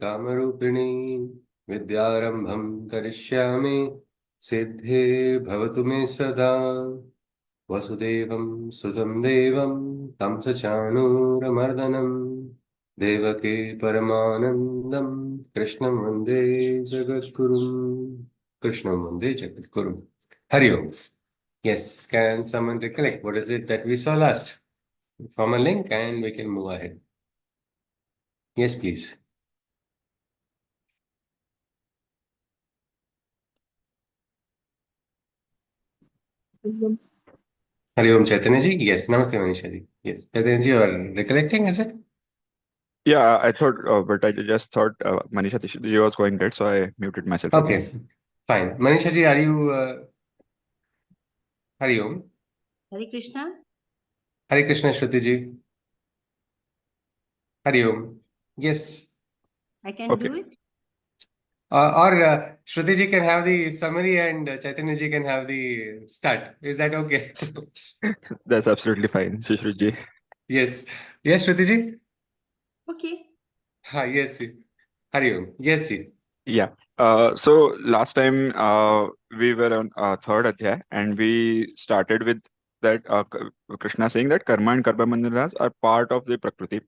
कामरूपिणी विद्यारम्भं करिष्यामि सिद्धे भवतु मे सदा। वसुदेवं सुतं देवं कंसचाणूरमर्दनं देवकी परमानन्दं कृष्णं वन्दे जगद्गुरुं। कृष्णं वन्दे जगद्गुरुं। Hari Om. Yes, can someone recollect what is it that we saw last? From a link and we can move ahead. Yes, please. Hari Om Chaitanya ji. Yes, Namaste Manisha ji. Yes, Chaitanya ji, you are recollecting, is it? Yeah, I thought, but I just thought Manisha she was going dead, so I muted myself Okay, again. fine. Manisha ji, are you? Hari Om. Hare Krishna. Hare Krishna, Shruti ji. Hari Om. Yes. I can Okay. do it. Or Shruti ji can have the summary and Chaitanya ji can have the start. Is that okay? That's absolutely fine, Shishruji. Yes. Yes, Shruti ji. Okay. Ha, yes. Ji. Hari Om. Yes, ji. Yeah. So last time we were on third adhyay, and we started with that Krishna saying that karma and karma mandalas are part of the prakriti,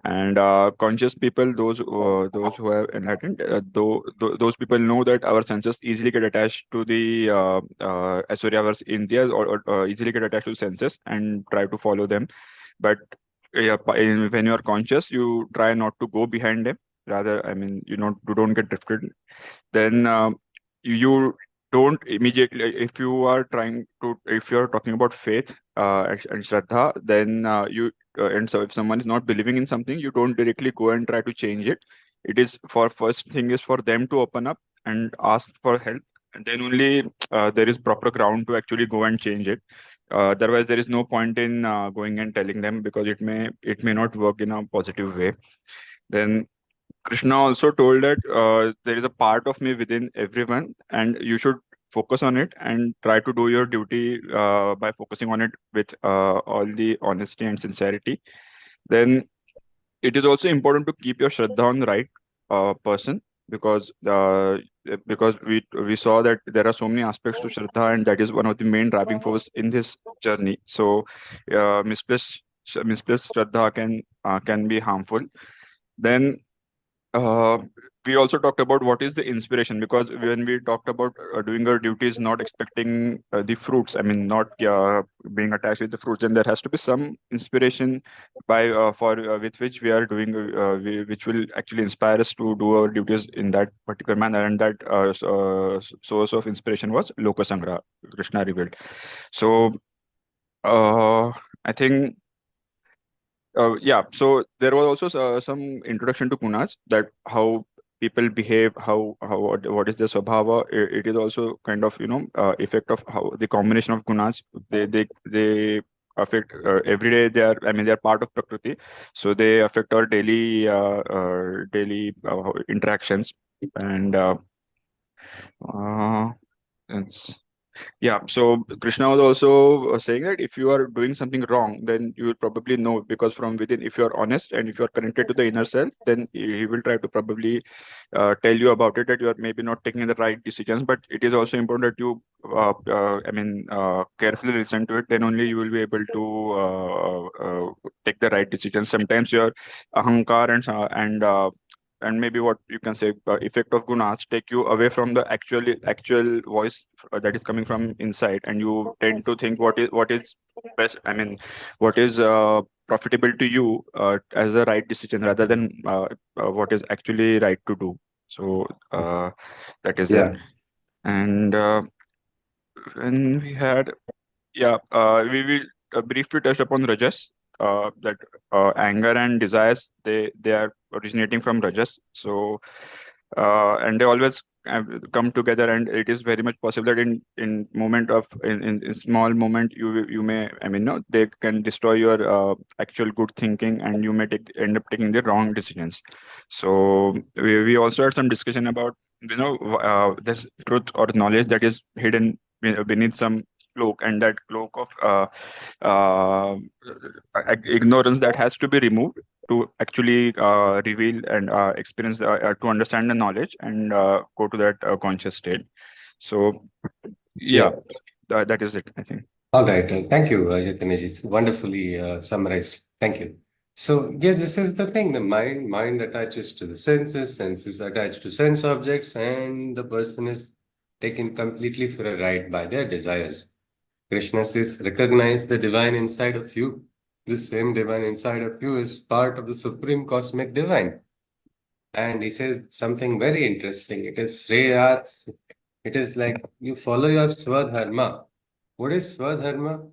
and conscious people, those who have enlightened, those people know that our senses easily get attached to the Asuryaverse Indias, or easily get attached to senses and try to follow them. But yeah, when you are conscious, you try not to go behind them. Rather, I mean, you don't get drifted. Then you don't immediately, if you are talking about faith and shraddha, then and so if someone is not believing in something, you don't directly go and try to change it. It is for first thing is for them to open up and ask for help, and then only there is proper ground to actually go and change it. Otherwise, there is no point in going and telling them, because it may not work in a positive way. Then Krishna also told that there is a part of me within everyone, and you should focus on it and try to do your duty by focusing on it with all the honesty and sincerity. Then it is also important to keep your shraddha on the right person, because we saw that there are so many aspects to shraddha, and that is one of the main driving force in this journey. So misplaced shraddha can be harmful. Then uh, we also talked about what is the inspiration, because when we talked about doing our duties, not expecting the fruits, I mean, not being attached with the fruits, and there has to be some inspiration by for with which we are doing, which will actually inspire us to do our duties in that particular manner. And that source of inspiration was Loka Sangra, Krishna revealed. So I think yeah, so there was also some introduction to gunas, that how people behave, how what is their swabhava. It is also kind of effect of how the combination of gunas, they affect every day. They are part of prakriti, so they affect our daily interactions. And it's yeah, so Krishna was also saying that if you are doing something wrong, then you will probably know, because from within, if you are honest and if you are connected to the inner self, then he will try to probably tell you about it, that you are maybe not taking the right decisions. But it is also important that you, carefully listen to it. Then only you will be able to take the right decisions. Sometimes your ahankar and maybe what you can say effect of gunas take you away from the actual voice that is coming from inside, and you tend to think what is best, what is profitable to you as a right decision, rather than what is actually right to do. So that is Yeah. there. And when we had we will briefly touch upon rajas, that anger and desires, they are originating from rajas. So and they always come together, and it is very much possible that in small moment, you may, no, they can destroy your actual good thinking, and you may end up taking the wrong decisions. So we also had some discussion about this truth or knowledge that is hidden beneath some cloak, and that cloak of ignorance that has to be removed. to actually reveal and experience, to understand the knowledge and go to that conscious state. So yeah, that is it, I think. All right. Thank you, Yatnesh. It's wonderfully summarized. Thank you. So, yes, this is the thing. The mind attaches to the senses attached to sense objects, and the person is taken completely for a ride by their desires. Krishna says, recognize the divine inside of you. This same divine inside of you is part of the supreme cosmic divine. And he says something very interesting. It is Shreyas. It is like you follow your Swadharma. What is Swadharma?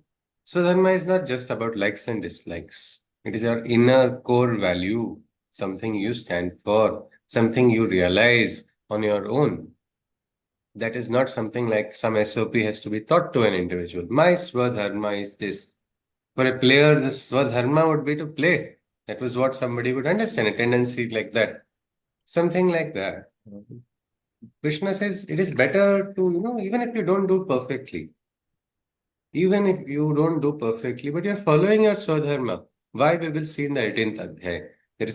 Swadharma is not just about likes and dislikes. It is your inner core value, something you stand for, something you realize on your own. That is not something like some SOP has to be taught to an individual. My Swadharma is this. For a player, the Swadharma would be to play. That was what somebody would understand, a tendency like that. Something like that. Krishna says it is better to, even if you don't do perfectly, even if you don't do perfectly, but you're following your Swadharma. Why we will see in the 18th Adhyay. There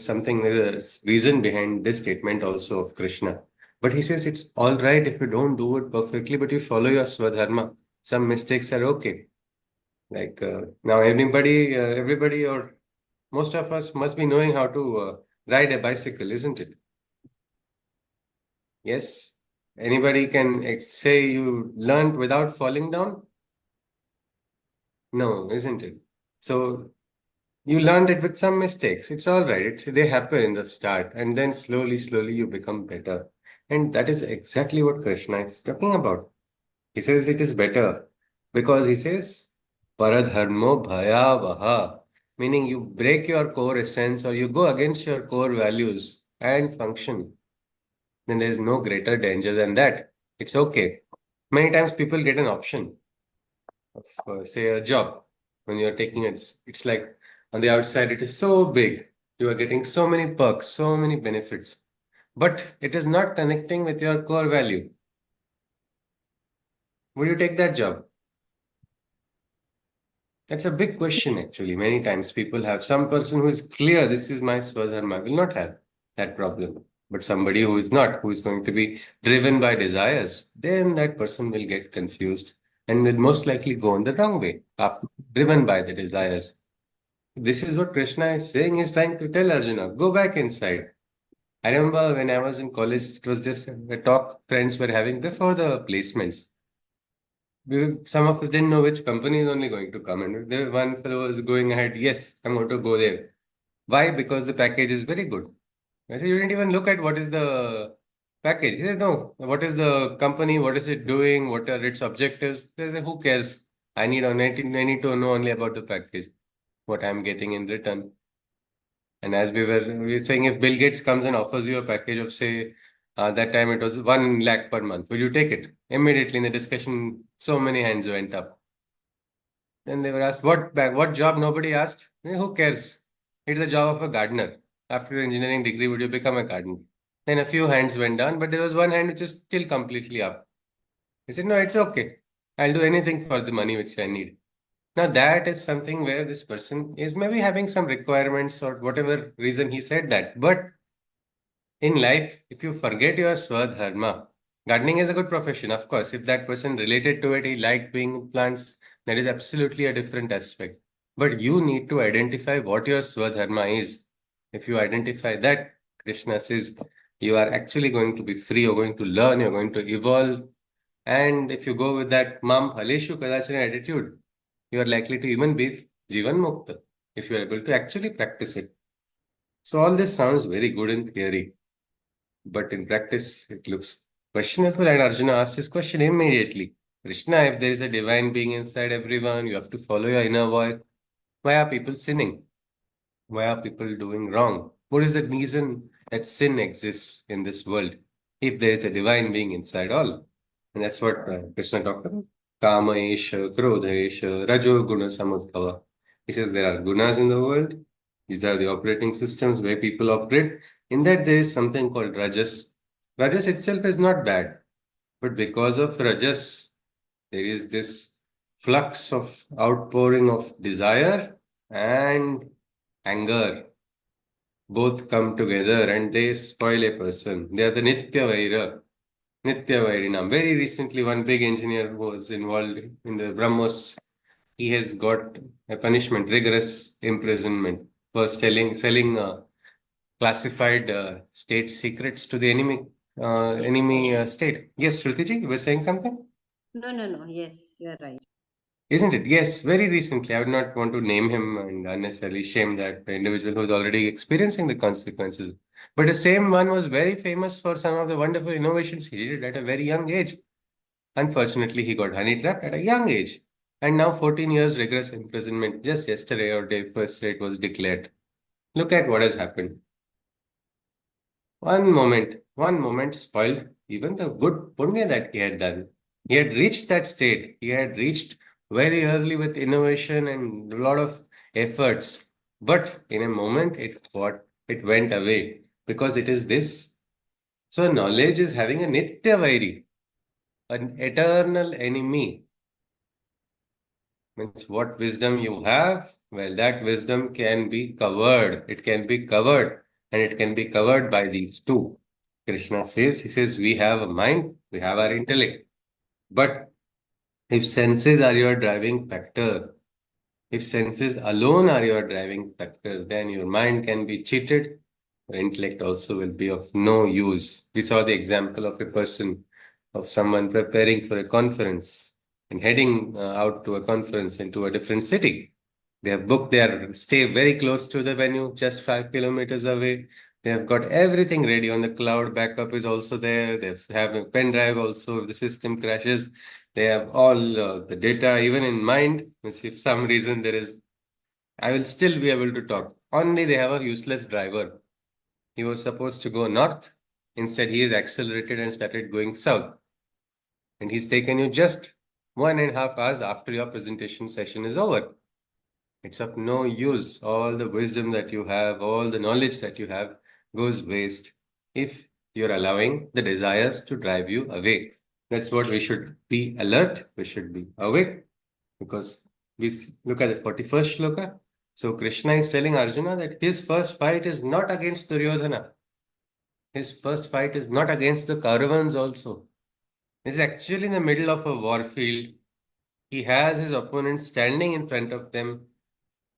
is reason behind this statement also of Krishna. But he says it's all right if you don't do it perfectly, but you follow your Swadharma. Some mistakes are okay. Like now everybody or most of us must be knowing how to ride a bicycle, isn't it? Yes. Anybody can say you learned without falling down? No, isn't it? So you learned it with some mistakes. It's all right. They happen in the start, and then slowly you become better. And that is exactly what Krishna is talking about. He says it is better because he says paradharmo bhayavaha, meaning you break your core essence or you go against your core values and function. Then there is no greater danger than that. It's okay. Many times people get an option of, say, a job when you're taking it. It's like on the outside, it is so big. You are getting so many perks, so many benefits, but it is not connecting with your core value. Would you take that job? That's a big question, actually. Many times people have some person who is clear, this is my Swadharma, will not have that problem. But somebody who is not, who is going to be driven by desires, then that person will get confused and will most likely go in the wrong way, after, driven by the desires. This is what Krishna is saying. He's trying to tell Arjuna, go back inside. I remember when I was in college, it was just a talk friends were having before the placements. Some of us didn't know which company is only going to come. And there one fellow was going ahead, yes, I'm going to go there. Why? Because the package is very good. I said, you didn't even look at what is the package. He said, no, what is the company? What is it doing? What are its objectives? I said, who cares? I need to know only about the package, what I'm getting in return. And as we were saying, if Bill Gates comes and offers you a package of, say, that time it was 1 lakh per month, will you take it? Immediately in the discussion, so many hands went up. Then they were asked, what job? Nobody asked. Who cares? It's the job of a gardener. After your engineering degree, would you become a gardener? Then a few hands went down, but there was one hand which is still completely up. He said, no, it's okay. I'll do anything for the money which I need. Now that is something where this person is maybe having some requirements or whatever reason he said that. But in life, if you forget your swadharma, gardening is a good profession, of course. If that person related to it, he liked being plants, that is absolutely a different aspect. But you need to identify what your swadharma is. If you identify that, Krishna says, you are actually going to be free, you're going to learn, you're going to evolve. And if you go with that mam phaleshu kadachana attitude, you are likely to even be Jivan Mukta if you are able to actually practice it. So all this sounds very good in theory, but in practice it looks questionable. And Arjuna asked his question immediately. Krishna, if there is a divine being inside everyone, you have to follow your inner voice. Why are people sinning? Why are people doing wrong? What is the reason that sin exists in this world if there is a divine being inside all? And that's what Krishna talked about. Kama Esha, Krodha Esha, Rajo Guna Samudbhava. He says there are gunas in the world. These are the operating systems where people operate. In that, there is something called Rajas. Rajas itself is not bad, but because of Rajas, there is this flux of outpouring of desire and anger. both come together and they spoil a person. They are the Nitya Vaira. Nitya Vairinam. Very recently, one big engineer who was involved in the BrahMos, he has got a punishment, rigorous imprisonment for selling classified state secrets to the enemy state. Yes, Shrutiji, you were saying something? No. Yes, you are right. Isn't it? Yes, very recently. I would not want to name him and unnecessarily shame that individual who is already experiencing the consequences. But the same one was very famous for some of the wonderful innovations he did at a very young age. Unfortunately, he got honey trapped at a young age. And now 14 years rigorous imprisonment. Just yesterday or day first it was declared. Look at what has happened. One moment spoiled even the good punya that he had done. He had reached that state. He had reached very early with innovation and a lot of efforts. But in a moment, it went away because it is this. So knowledge is having a nitya vairi, an eternal enemy. Means what wisdom you have, well, that wisdom can be covered. It can be covered, and it can be covered by these two. Krishna says, he says, we have a mind, we have our intellect. But if senses are your driving factor, if senses alone are your driving factor, then your mind can be cheated. Your intellect also will be of no use. We saw the example of a person, of someone preparing for a conference and heading out to a conference into a different city. They have booked their stay very close to the venue, just 5 kilometers away. They have got everything ready on the cloud. Backup is also there. They have a pen drive also. If the system crashes, they have all the data even in mind. If some reason there is, I will still be able to talk. Only they have a useless driver. He was supposed to go north. Instead, he is accelerated and started going south. And he's taken you just 1.5 hours after your presentation session is over. It's of no use. All the wisdom that you have, all the knowledge that you have goes waste if you're allowing the desires to drive you away. That's what we should be alert. We should be awake because we look at the 41st shloka. So Krishna is telling Arjuna that his first fight is not against Duryodhana. His first fight is not against the Kauravans also. He's actually in the middle of a war field. He has his opponent standing in front of them.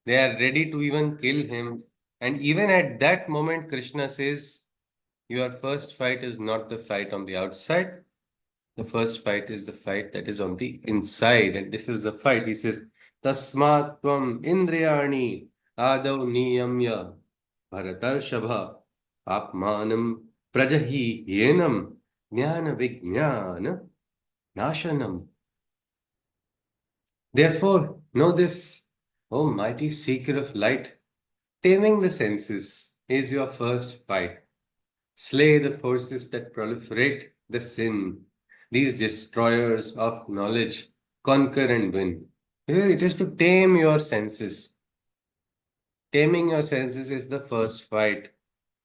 They are ready to even kill him. And even at that moment, Krishna says, your first fight is not the fight on the outside. The first fight is the fight that is on the inside. And this is the fight. He says, Tasmat tvam indriyani adav niyamya bharatarshabha apmanam prajahi yenam jnana vijnana nashanam. Therefore, know this, O mighty seeker of light, taming the senses is your first fight. Slay the forces that proliferate the sin. These destroyers of knowledge conquer and win. It is to tame your senses. Taming your senses is the first fight.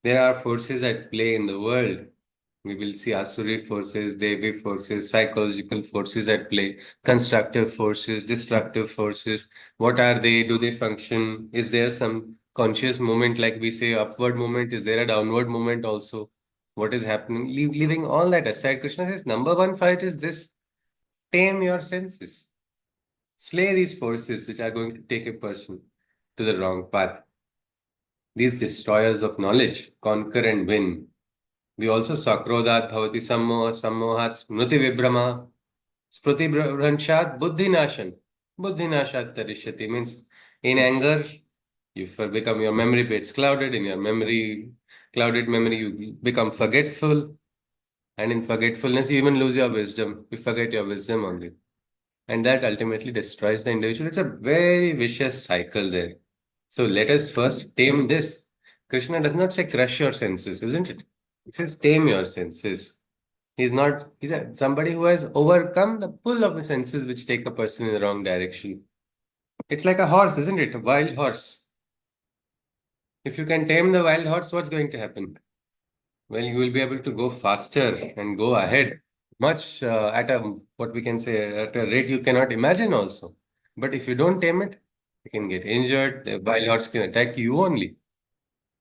There are forces at play in the world. We will see Asuri forces, Devi forces, psychological forces at play, constructive forces, destructive forces. What are they? Do they function? Is there some conscious movement, like we say, upward movement? Is there a downward movement also? What is happening? Leaving all that aside, Krishna says, number one fight is this: tame your senses. Slay these forces which are going to take a person to the wrong path. These destroyers of knowledge conquer and win. We also saw Krodhat Bhavati Sammoha, Sammohat Smriti Vibrama, Smriti Vrankshat Buddhi Nashan. Buddhi Nashat Tarishyati means in anger, you become, your memory gets clouded. In your clouded memory, you become forgetful. And in forgetfulness, you even lose your wisdom. You forget your wisdom only. And that ultimately destroys the individual. It's a very vicious cycle there. So let us first tame this. Krishna does not say crush your senses, isn't it? He says tame your senses. He's somebody who has overcome the pull of the senses which take a person in the wrong direction. It's like a horse, isn't it? A wild horse. If you can tame the wild horse, what's going to happen? Well, you will be able to go faster and go ahead, much at a, what we can say, at a rate you cannot imagine also. But if you don't tame it, you can get injured. The wild horse can attack you only.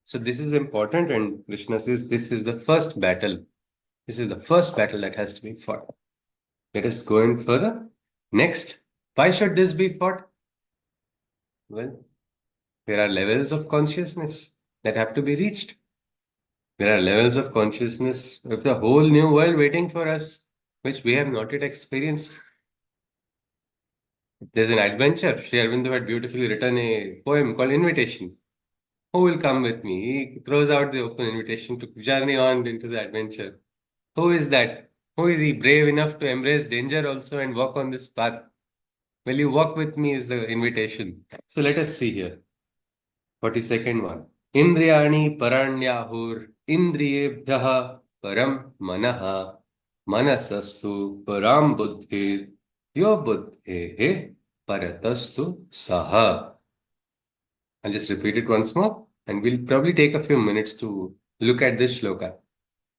So this is important, and Krishna says this is the first battle. This is the first battle that has to be fought. Let us go in further. Next, why should this be fought? Well, there are levels of consciousness that have to be reached. There are levels of consciousness of the whole new world waiting for us, which we have not yet experienced. There's an adventure. Sri Aurobindo had beautifully written a poem called Invitation. Who will come with me? He throws out the open invitation to journey on into the adventure. Who is that? Who is he brave enough to embrace danger also and walk on this path? Will you walk with me is the invitation. So let us see here. 42nd one. Indriyani paranyahur indriyebhyah param manaha manasastu param buddhir yo buddhehe paratastu saha. I'll just repeat it once more and we'll probably take a few minutes to look at this shloka.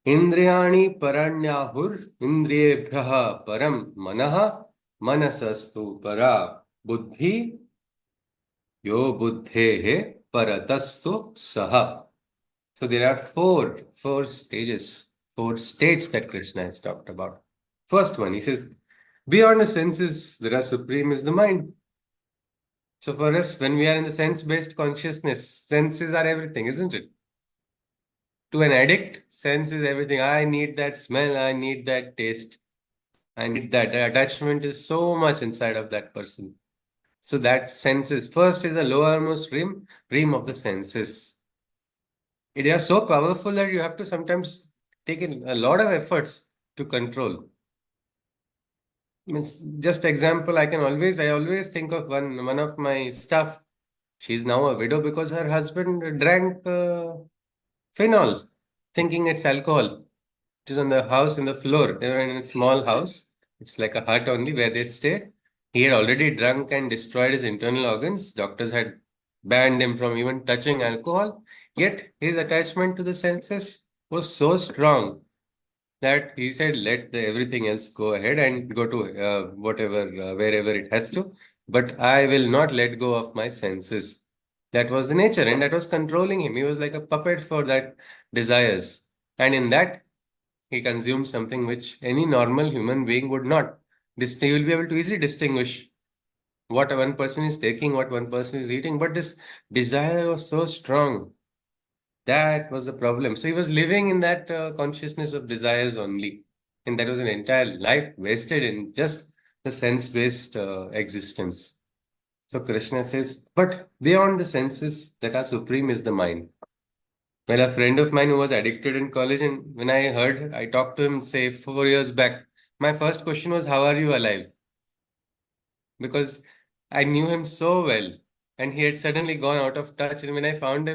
Indriyani paranyahur indriyebhyah param manaha manasastu para buddhi yo buddhehe paratastu saha. So there are four stages, four states that Krishna has talked about. First one, he says, beyond the senses, there are supreme is the mind. So for us, when we are in the sense-based consciousness, senses are everything, isn't it? To an addict, sense is everything. I need that smell, I need that taste, I need that. The attachment is so much inside of that person. So that senses, first is the lowermost realm of the senses. They are so powerful that you have to sometimes take a lot of efforts to control. Means just example, I always think of one of my staff. She's now a widow because her husband drank phenol, thinking it's alcohol. It is on the house in the floor. They were in a small house. It's like a hut only where they stayed. He had already drunk and destroyed his internal organs. Doctors had banned him from even touching alcohol. Yet his attachment to the senses was so strong that he said, let everything else go ahead and go to wherever it has to. But I will not let go of my senses. That was the nature, and that was controlling him. He was like a puppet for that desires. And in that, he consumed something which any normal human being would not. You will be able to easily distinguish what one person is taking, what one person is eating. But this desire was so strong. That was the problem. So he was living in that consciousness of desires only. And that was an entire life wasted in just the sense-based existence. So Krishna says, but beyond the senses that are supreme is the mind. Well, a friend of mine who was addicted in college, and when I talked to him, say 4 years back, my first question was, how are you alive? Because I knew him so well and he had suddenly gone out of touch. And when I I found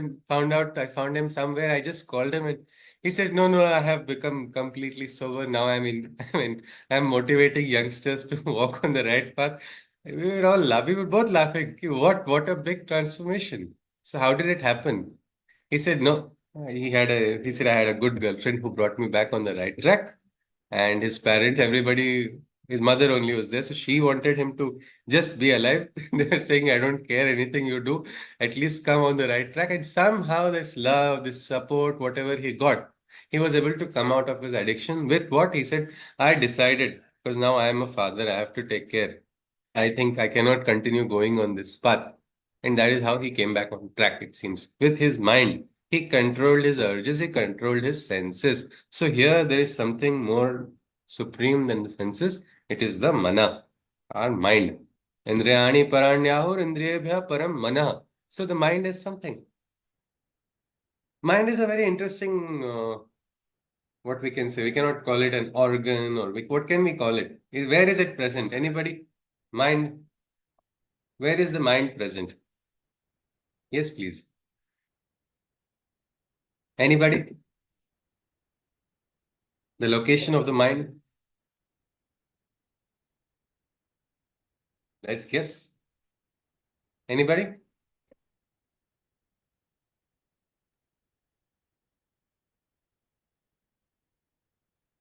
him somewhere, I just called him and he said, no, no, I have become completely sober. Now I'm motivating youngsters to walk on the right path. We were both laughing. What a big transformation. So how did it happen? He said, no, he said, I had a good girlfriend who brought me back on the right track. And his parents, everybody, his mother only was there. So she wanted him to just be alive. They were saying, I don't care anything you do, at least come on the right track. And somehow this love, this support, whatever he got, he was able to come out of his addiction with what he said, I decided, because now I am a father, I have to take care. I think I cannot continue going on this path. And that is how he came back on track, it seems. With his mind, he controlled his urges, he controlled his senses. So here there is something more supreme than the senses. It is the mana, our mind. Indriyani paranyahur indriyebhya param mana. So the mind is something. Mind is a very interesting, what we can say. We cannot call it an organ or what can we call it? Where is it present? Anybody? Mind. Where is the mind present? Yes, please. Anybody? The location of the mind? Let's guess. Anybody?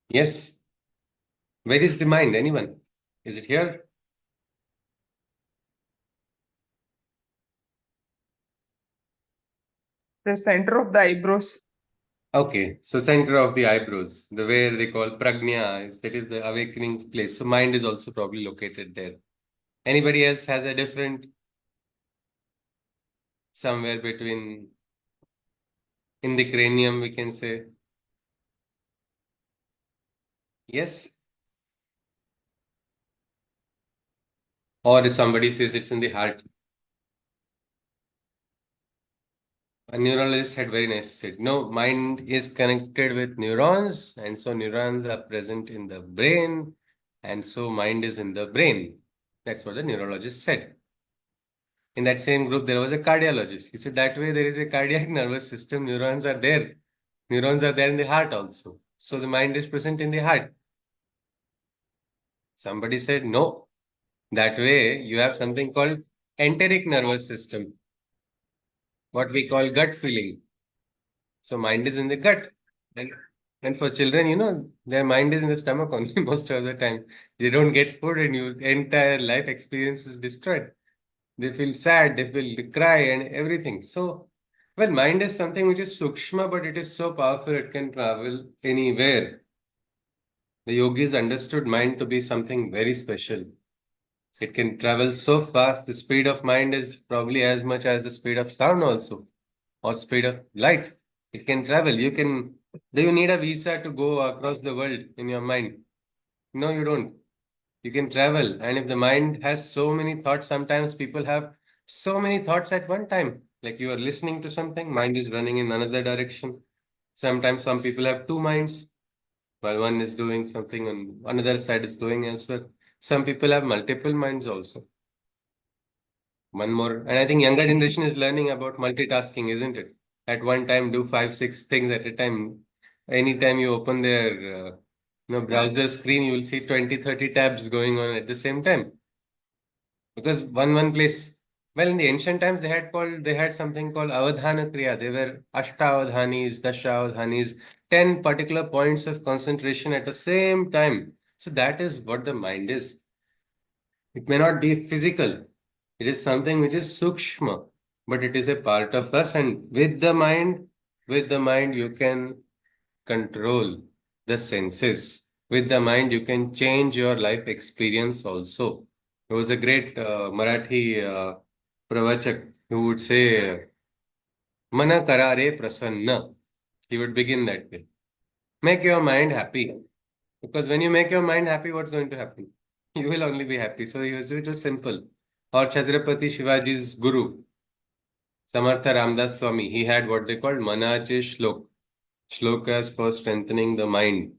Yes. Where is the mind? Anyone? Is it here? The center of the eyebrows. Okay, so center of the eyebrows, the where they call prajna, that is the awakening place. So mind is also probably located there. Anybody else has a different somewhere between in the cranium, we can say. Yes? Or if somebody says it's in the heart. A neurologist had very nicely said, no, mind is connected with neurons, and so neurons are present in the brain, and so mind is in the brain. That's what the neurologist said. In that same group, there was a cardiologist. He said that way there is a cardiac nervous system, neurons are there. Neurons are there in the heart also. So the mind is present in the heart. Somebody said, no, that way you have something called enteric nervous system, what we call gut feeling. So mind is in the gut. And, and for children, their mind is in the stomach only most of the time. They don't get food and your entire life experience is destroyed. They feel sad, they cry and everything. So, well, mind is something which is Sukshma, but it is so powerful it can travel anywhere. The yogis understood mind to be something very special. It can travel so fast. The speed of mind is probably as much as the speed of sound also, or speed of light. It can travel. Do you need a visa to go across the world in your mind? No, you don't. You can travel. And if the mind has so many thoughts, sometimes people have so many thoughts at one time. Like you are listening to something, mind is running in another direction. Sometimes some people have two minds, while one is doing something and another side is going elsewhere. Some people have multiple minds also. One more, and I think younger generation is learning about multitasking, isn't it? At one time, do 5, 6 things at a time. Anytime you open their browser screen, you will see 20, 30 tabs going on at the same time. Because one place. Well, in the ancient times, they had something called avadhana kriya. They were ashtavadhanis, dashavadhanis, 10 particular points of concentration at the same time. So that is what the mind is. It may not be physical. It is something which is sukshma, but it is a part of us. And with the mind, you can control the senses. With the mind, you can change your life experience also. There was a great Marathi pravachak who would say, Mana karare prasanna. He would begin that way. Make your mind happy. Because when you make your mind happy, what's going to happen? You will only be happy. So it was simple. Or Chhatrapati Shivaji's guru, Samartha Ramdas Swami, he had what they called Manache Shlok. Shlokas for strengthening the mind.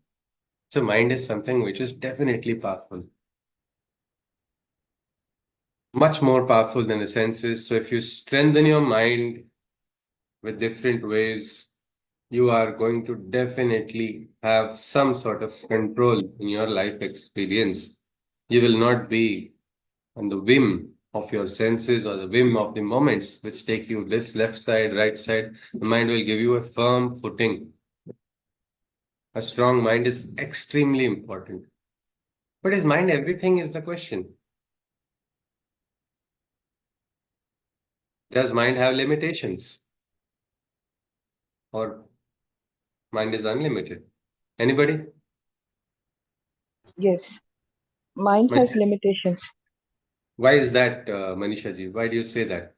So mind is something which is definitely powerful. Much more powerful than the senses. So if you strengthen your mind with different ways, you are going to definitely have some sort of control in your life experience. You will not be on the whim of your senses or the whim of the moments which take you this left side, right side. The mind will give you a firm footing. A strong mind is extremely important. But is mind everything is the question. Does mind have limitations? Or mind is unlimited? Anybody? Yes. Mind has limitations Why is that, Manisha ji? Why do you say that?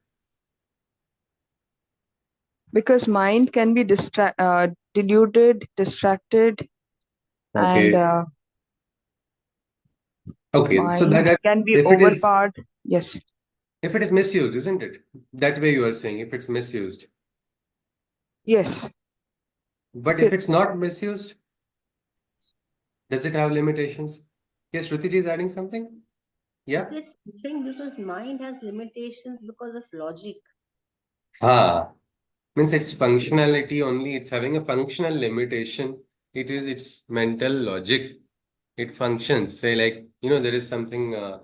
because mind can be deluded, distracted, and Okay. Okay. So mind can be if it is overpowered. Yes. if it is misused, isn't it? That way you are saying if it's misused. Yes. But if it's not misused, does it have limitations? Yes, Shruti ji is adding something? Yeah. Is it something because mind has limitations because of logic? Ah, means its functionality only, it's having a functional limitation. It is its mental logic. It functions. Say like, there is something,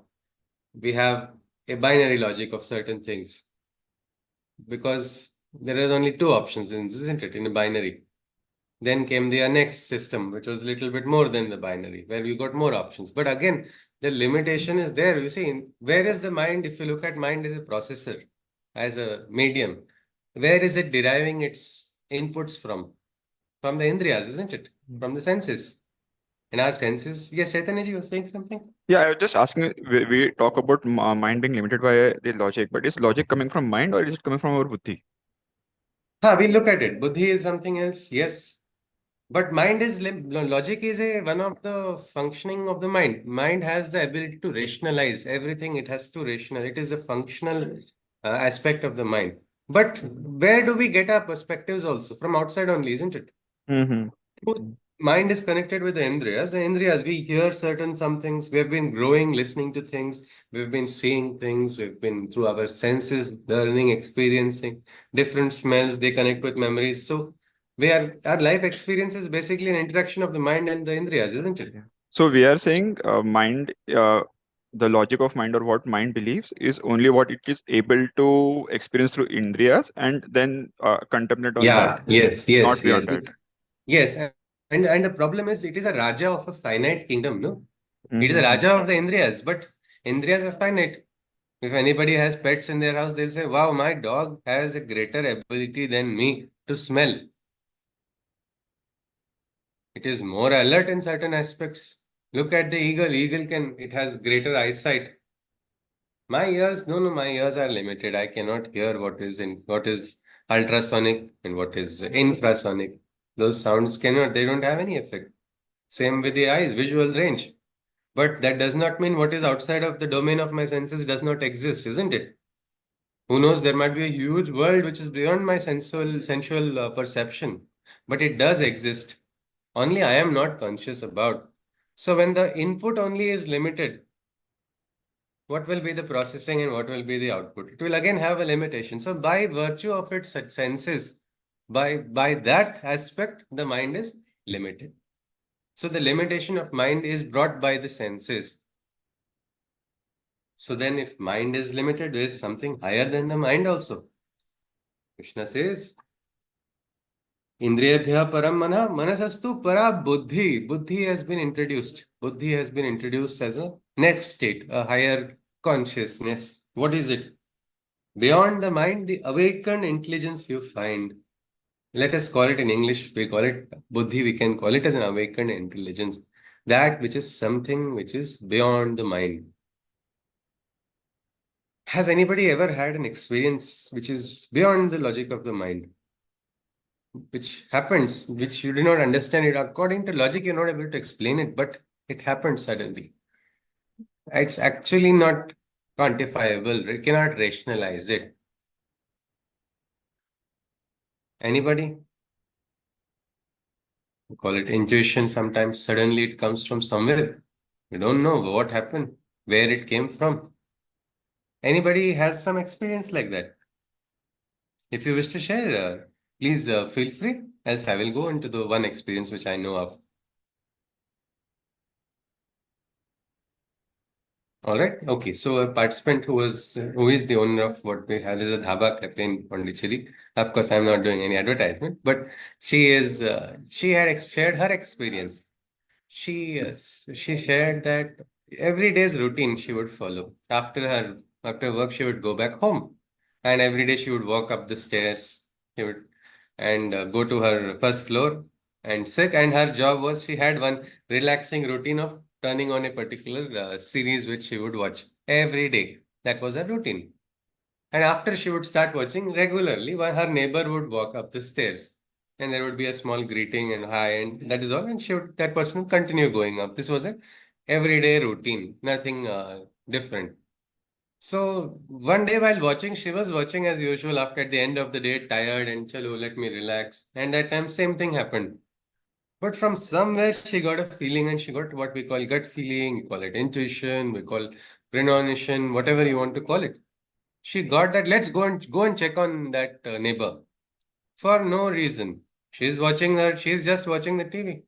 we have a binary logic of certain things because there are only two options, isn't it, in a binary. Then came the next system, which was a little bit more than the binary, where we got more options. But again, the limitation is there. You see, where is the mind? If you look at mind as a processor, as a medium, where is it deriving its inputs from? From the indriyas, isn't it? From the senses. And our senses, yes, Chaitanya ji was saying something? Yeah, I was just asking, we talk about mind being limited by the logic, but is logic coming from mind or is it coming from our buddhi? We look at it. Buddhi is something else, yes. But mind is, logic is one of the functioning of the mind. Mind has the ability to rationalize everything. It has to rationalize. It is a functional aspect of the mind. But where do we get our perspectives also? From outside only, isn't it? Mm-hmm. Mind is connected with the indriyas. The indriyas, we hear certain some things. We have been growing, listening to things. We've been seeing things. We've been through our senses, learning, experiencing different smells. They connect with memories. So our life experience is basically an interaction of the mind and the indriyas, isn't it? Yeah. So we are saying mind, the logic of mind or what mind believes is only what it is able to experience through indriyas and then contemplate on Yeah. that, Yes. not Yes. beyond Yes. that. Yes. And the problem is, it is a Raja of a finite kingdom, no? It is a Mm-hmm. Raja of the Indriyas, but Indriyas are finite. If anybody has pets in their house, they'll say, wow, my dog has a greater ability than me to smell. It is more alert in certain aspects. Look at the eagle. It has greater eyesight. My ears, no, my ears are limited. I cannot hear what is ultrasonic and what is infrasonic. Those sounds they don't have any effect. Same with the eyes, visual range. But that does not mean what is outside of the domain of my senses does not exist, isn't it? Who knows? There might be a huge world which is beyond my sensual perception, but it does exist. Only I am not conscious about. So when the input only is limited, what will be the processing and what will be the output? It will again have a limitation. So by virtue of its senses, by that aspect, the mind is limited. So the limitation of mind is brought by the senses. So then if mind is limited, there is something higher than the mind also. Krishna says, Indriyabhya param mana manasastu para buddhi. Buddhi has been introduced. Buddhi has been introduced as a next state, a higher consciousness. What is it? Beyond the mind, the awakened intelligence you find. Let us call it in English, we call it buddhi, we can call it as an awakened intelligence. That which is something which is beyond the mind. Has anybody ever had an experience which is beyond the logic of the mind? Which happens, which you do not understand it. According to logic, you're not able to explain it, but it happens suddenly. It's actually not quantifiable. You cannot rationalize it. Anybody? We call it intuition. Sometimes suddenly it comes from somewhere. You don't know what happened, where it came from. Anybody has some experience like that? If you wish to share, please feel free. Else I will go into the one experience which I know of. All right. Okay. So a participant who is the owner of what we have is a dhaba cafe in Pondicherry. Of course, I'm not doing any advertisement, but she had shared her experience. She shared that every day's routine she would follow. After work, she would go back home, and every day she would walk up the stairs. She would and go to her first floor and sit. And her job was she had one relaxing routine of turning on a particular series which she would watch every day. That was her routine. And after she would start watching regularly, while her neighbor would walk up the stairs, and there would be a small greeting and hi, and that is all. And that person would continue going up. This was a everyday routine, nothing different. So one day while watching, she was watching as usual. After at the end of the day, tired and chalo, let me relax. And that time, same thing happened. But from somewhere, she got a feeling, and she got what we call gut feeling. We call it intuition. We call premonition, whatever you want to call it. She got that. Let's go and check on that neighbor for no reason. She's just watching the TV.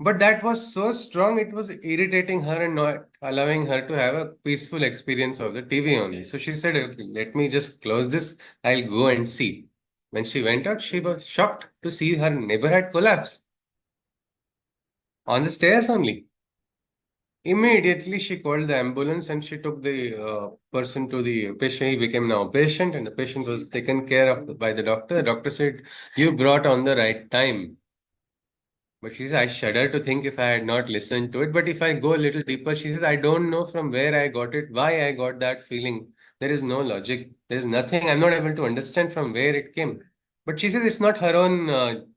But that was so strong, it was irritating her and not allowing her to have a peaceful experience of the TV only. So she said, okay, let me just close this. I'll go and see. When she went out, she was shocked to see her neighbor had collapsed on the stairs only. Immediately she called the ambulance and she took the person to the patient. He became now a patient, and the patient was taken care of by the doctor. The doctor said, "You brought on the right time." But she says, I shudder to think if I had not listened to it. But if I go a little deeper, she says, I don't know from where I got it, why I got that feeling. There is no logic. There is nothing. I'm not able to understand from where it came. But she says it's not her own,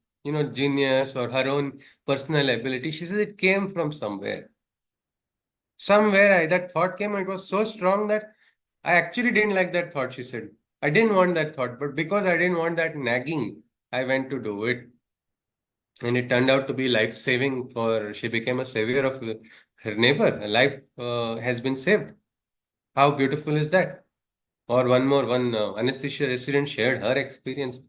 genius or her own personal ability. She says it came from somewhere. That thought came and it was so strong that I actually didn't like that thought, she said. I didn't want that thought, but because I didn't want that nagging, I went to do it. And it turned out to be life-saving for, she became a savior of her neighbor. Her life has been saved. How beautiful is that? Or one anesthesia resident shared her experience.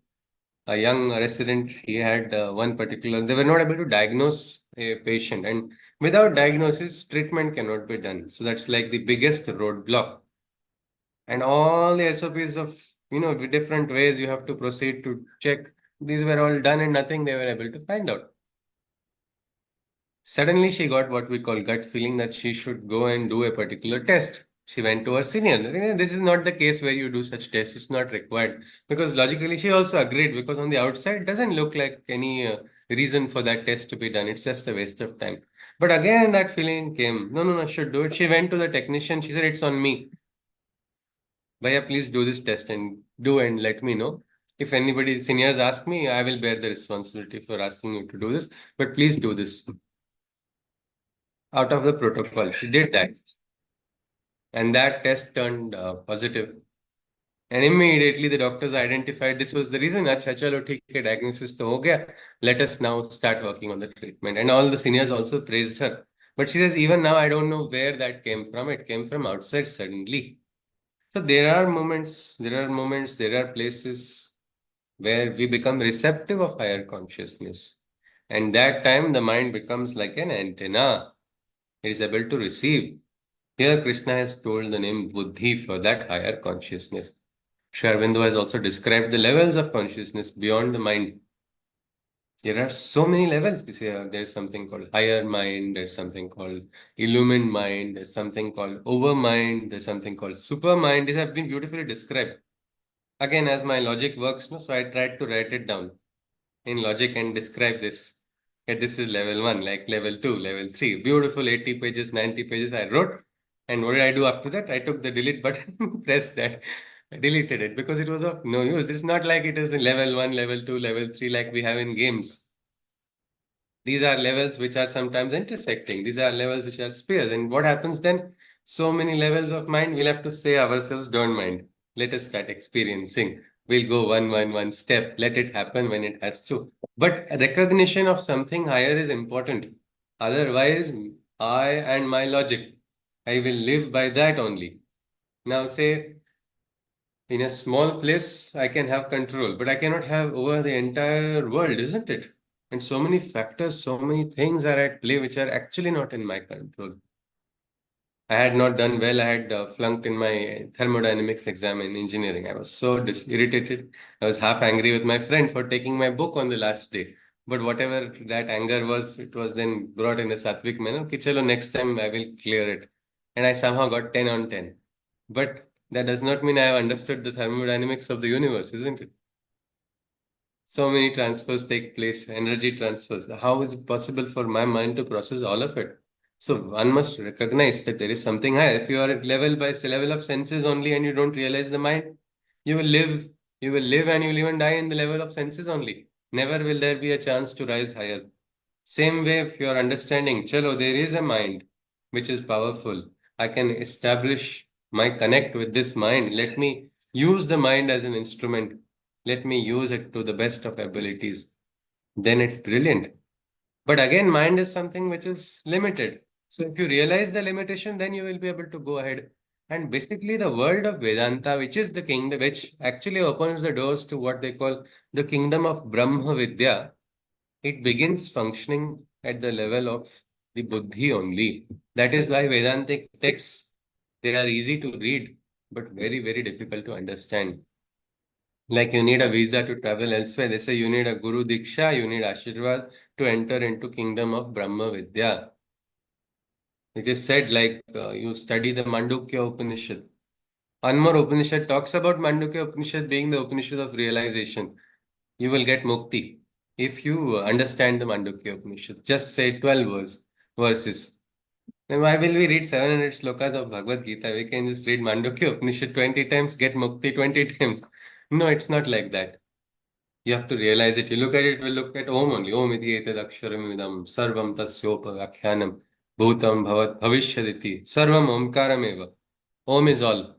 A young resident, he had one particular, they were not able to diagnose a patient, and without diagnosis, treatment cannot be done. So that's like the biggest roadblock. And all the SOPs of, the different ways you have to proceed to check, these were all done and nothing they were able to find out. Suddenly, she got what we call gut feeling that she should go and do a particular test. She went to her senior. This is not the case where you do such tests. It's not required because logically she also agreed because on the outside it doesn't look like any reason for that test to be done. It's just a waste of time. But again, that feeling came. No, no, no, I should do it. She went to the technician. She said, it's on me. Bhaiya, please do this test and let me know. If anybody, seniors ask me, I will bear the responsibility for asking you to do this. But please do this. Out of the protocol. She did that. And that test turned positive. And immediately the doctors identified this was the reason. Acha, chalo, theek hai, diagnosis to ho gaya. Let us now start working on the treatment. And all the seniors also praised her. But she says, even now, I don't know where that came from. It came from outside suddenly. So there are moments, there are places where we become receptive of higher consciousness. And that time the mind becomes like an antenna. It is able to receive. Here, Krishna has told the name Buddhi for that higher consciousness. Sri Aurobindo has also described the levels of consciousness beyond the mind. There are so many levels. We say there's something called higher mind, there's something called illumined mind, there's something called overmind, there's something called supermind. These have been beautifully described. Again, as my logic works, no, so I tried to write it down in logic and describe this. Okay, this is level 1, like level 2, level 3. Beautiful 80 pages, 90 pages I wrote. And what did I do after that? I took the delete button, pressed that, I deleted it because it was of no use. It's not like it is in level 1, level 2, level 3 like we have in games. These are levels which are sometimes intersecting. These are levels which are spheres. And what happens then? So many levels of mind, we'll have to say ourselves, don't mind. Let us start experiencing. We'll go one step. Let it happen when it has to. But recognition of something higher is important. Otherwise, I and my logic, I will live by that only. Now, say, in a small place, I can have control, but I cannot have over the entire world, isn't it? And so many factors, so many things are at play which are actually not in my control. I had not done well. I had flunked in my thermodynamics exam in engineering. I was so irritated. I was half angry with my friend for taking my book on the last day. But whatever that anger was, it was then brought in a sattvic manner. Ki chalo, next time I will clear it. And I somehow got 10 on 10. But that does not mean I have understood the thermodynamics of the universe, isn't it? So many transfers take place, energy transfers. How is it possible for my mind to process all of it? So one must recognize that there is something higher. If you are at level by level of senses only and you don't realize the mind, you will live, and you will even die in the level of senses only. Never will there be a chance to rise higher. Same way, if you are understanding, chalo, there is a mind which is powerful. I can establish my connect with this mind. Let me use the mind as an instrument. Let me use it to the best of abilities. Then it's brilliant. But again, mind is something which is limited. So if you realize the limitation, then you will be able to go ahead. And basically, the world of Vedanta, which is the kingdom, which actually opens the doors to what they call the kingdom of Brahma Vidya, it begins functioning at the level of the buddhi only. That is why Vedantic texts, they are easy to read, but very, very difficult to understand. Like you need a visa to travel elsewhere. They say you need a Guru Diksha, you need Ashirvad to enter into kingdom of Brahma Vidya. It is said like you study the Mandukya Upanishad. One more Upanishad talks about Mandukya Upanishad being the Upanishad of realization. You will get mukti if you understand the Mandukya Upanishad. Just say 12 verses. Then why will we read 700 slokas of Bhagwad Gita? We can just read Mandukya Upanishad 20 times, get mukti 20 times. No, it's not like that. You have to realize it. You look at it, we'll look at Om only. Om iti etad aksharam idam sarvam tasyopa akyanam bhutam bhavat bhavishyaditi sarvam omkaram eva. Om is all.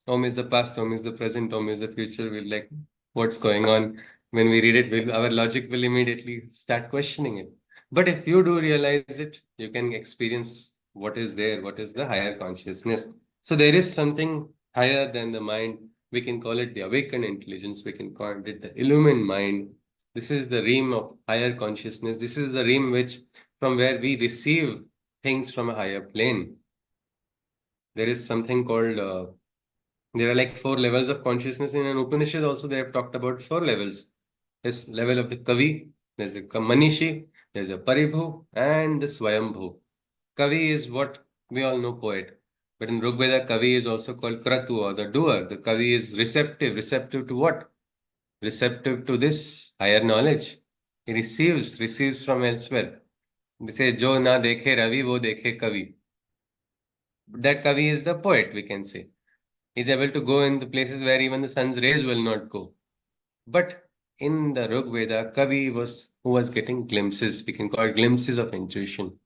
Om is the past, Om is the present, Om is the future. We're like, what's going on? When we read it, our logic will immediately start questioning it. But if you do realize it, you can experience what is there, what is the higher consciousness. So there is something higher than the mind. We can call it the awakened intelligence. We can call it the illumined mind. This is the realm of higher consciousness. This is the realm which, from where we receive things from a higher plane. There is something called there are like 4 levels of consciousness in an Upanishad. Also, they have talked about 4 levels. This level of the Kavi, there's a Manishi, there's a Paribhu, and the Swayambhu. Kavi is what we all know, poet. But in Rigveda, Kavi is also called Kratu, or the doer. The Kavi is receptive. Receptive to what? Receptive to this higher knowledge. He receives from elsewhere. They say, Jo na dekhe Ravi, wo dekhe Kavi. That Kavi is the poet, we can say. He's able to go in the places where even the sun's rays will not go. But in the Rig Veda, Kavi was who was getting glimpses. We can call it glimpses of intuition.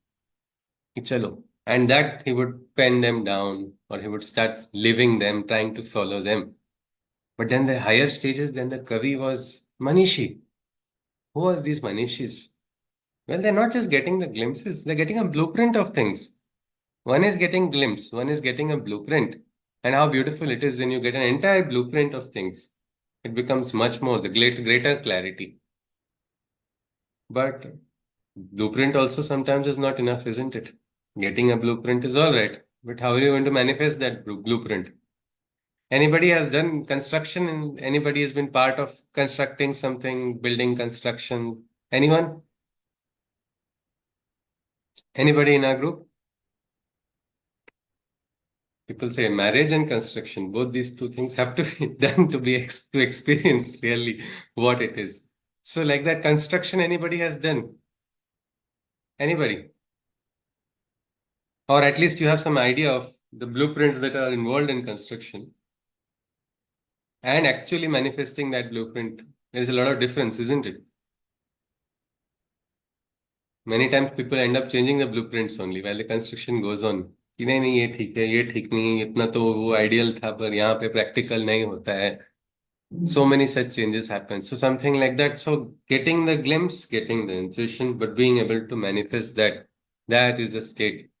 Chalo. And that he would pen them down, or he would start living them, trying to follow them. But then the higher stages, then the Kavi was Manishi. Who was these Manishis? Well, they're not just getting the glimpses, they're getting a blueprint of things. One is getting glimpse, one is getting a blueprint. And how beautiful it is when you get an entire blueprint of things. It becomes much more, the greater clarity. But blueprint also sometimes is not enough, isn't it? Getting a blueprint is all right, but how are you going to manifest that blueprint? Anybody has done construction and anybody has been part of constructing something, building construction? Anyone? Anybody in our group? People say marriage and construction, both these two things have to be done to be to experience really what it is. So like that construction anybody has done? Anybody? Or at least you have some idea of the blueprints that are involved in construction and actually manifesting that blueprint. There's a lot of difference, isn't it? Many times people end up changing the blueprints only while the construction goes on. कि नहीं ये ठीक है, ये ठीक नहीं है, इतना तो वो आइडियल था पर यहाँ पे प्रैक्टिकल नहीं होता है. So many such changes happen. So something like that. So getting the glimpse, getting the intuition, but being able to manifest that, that is the state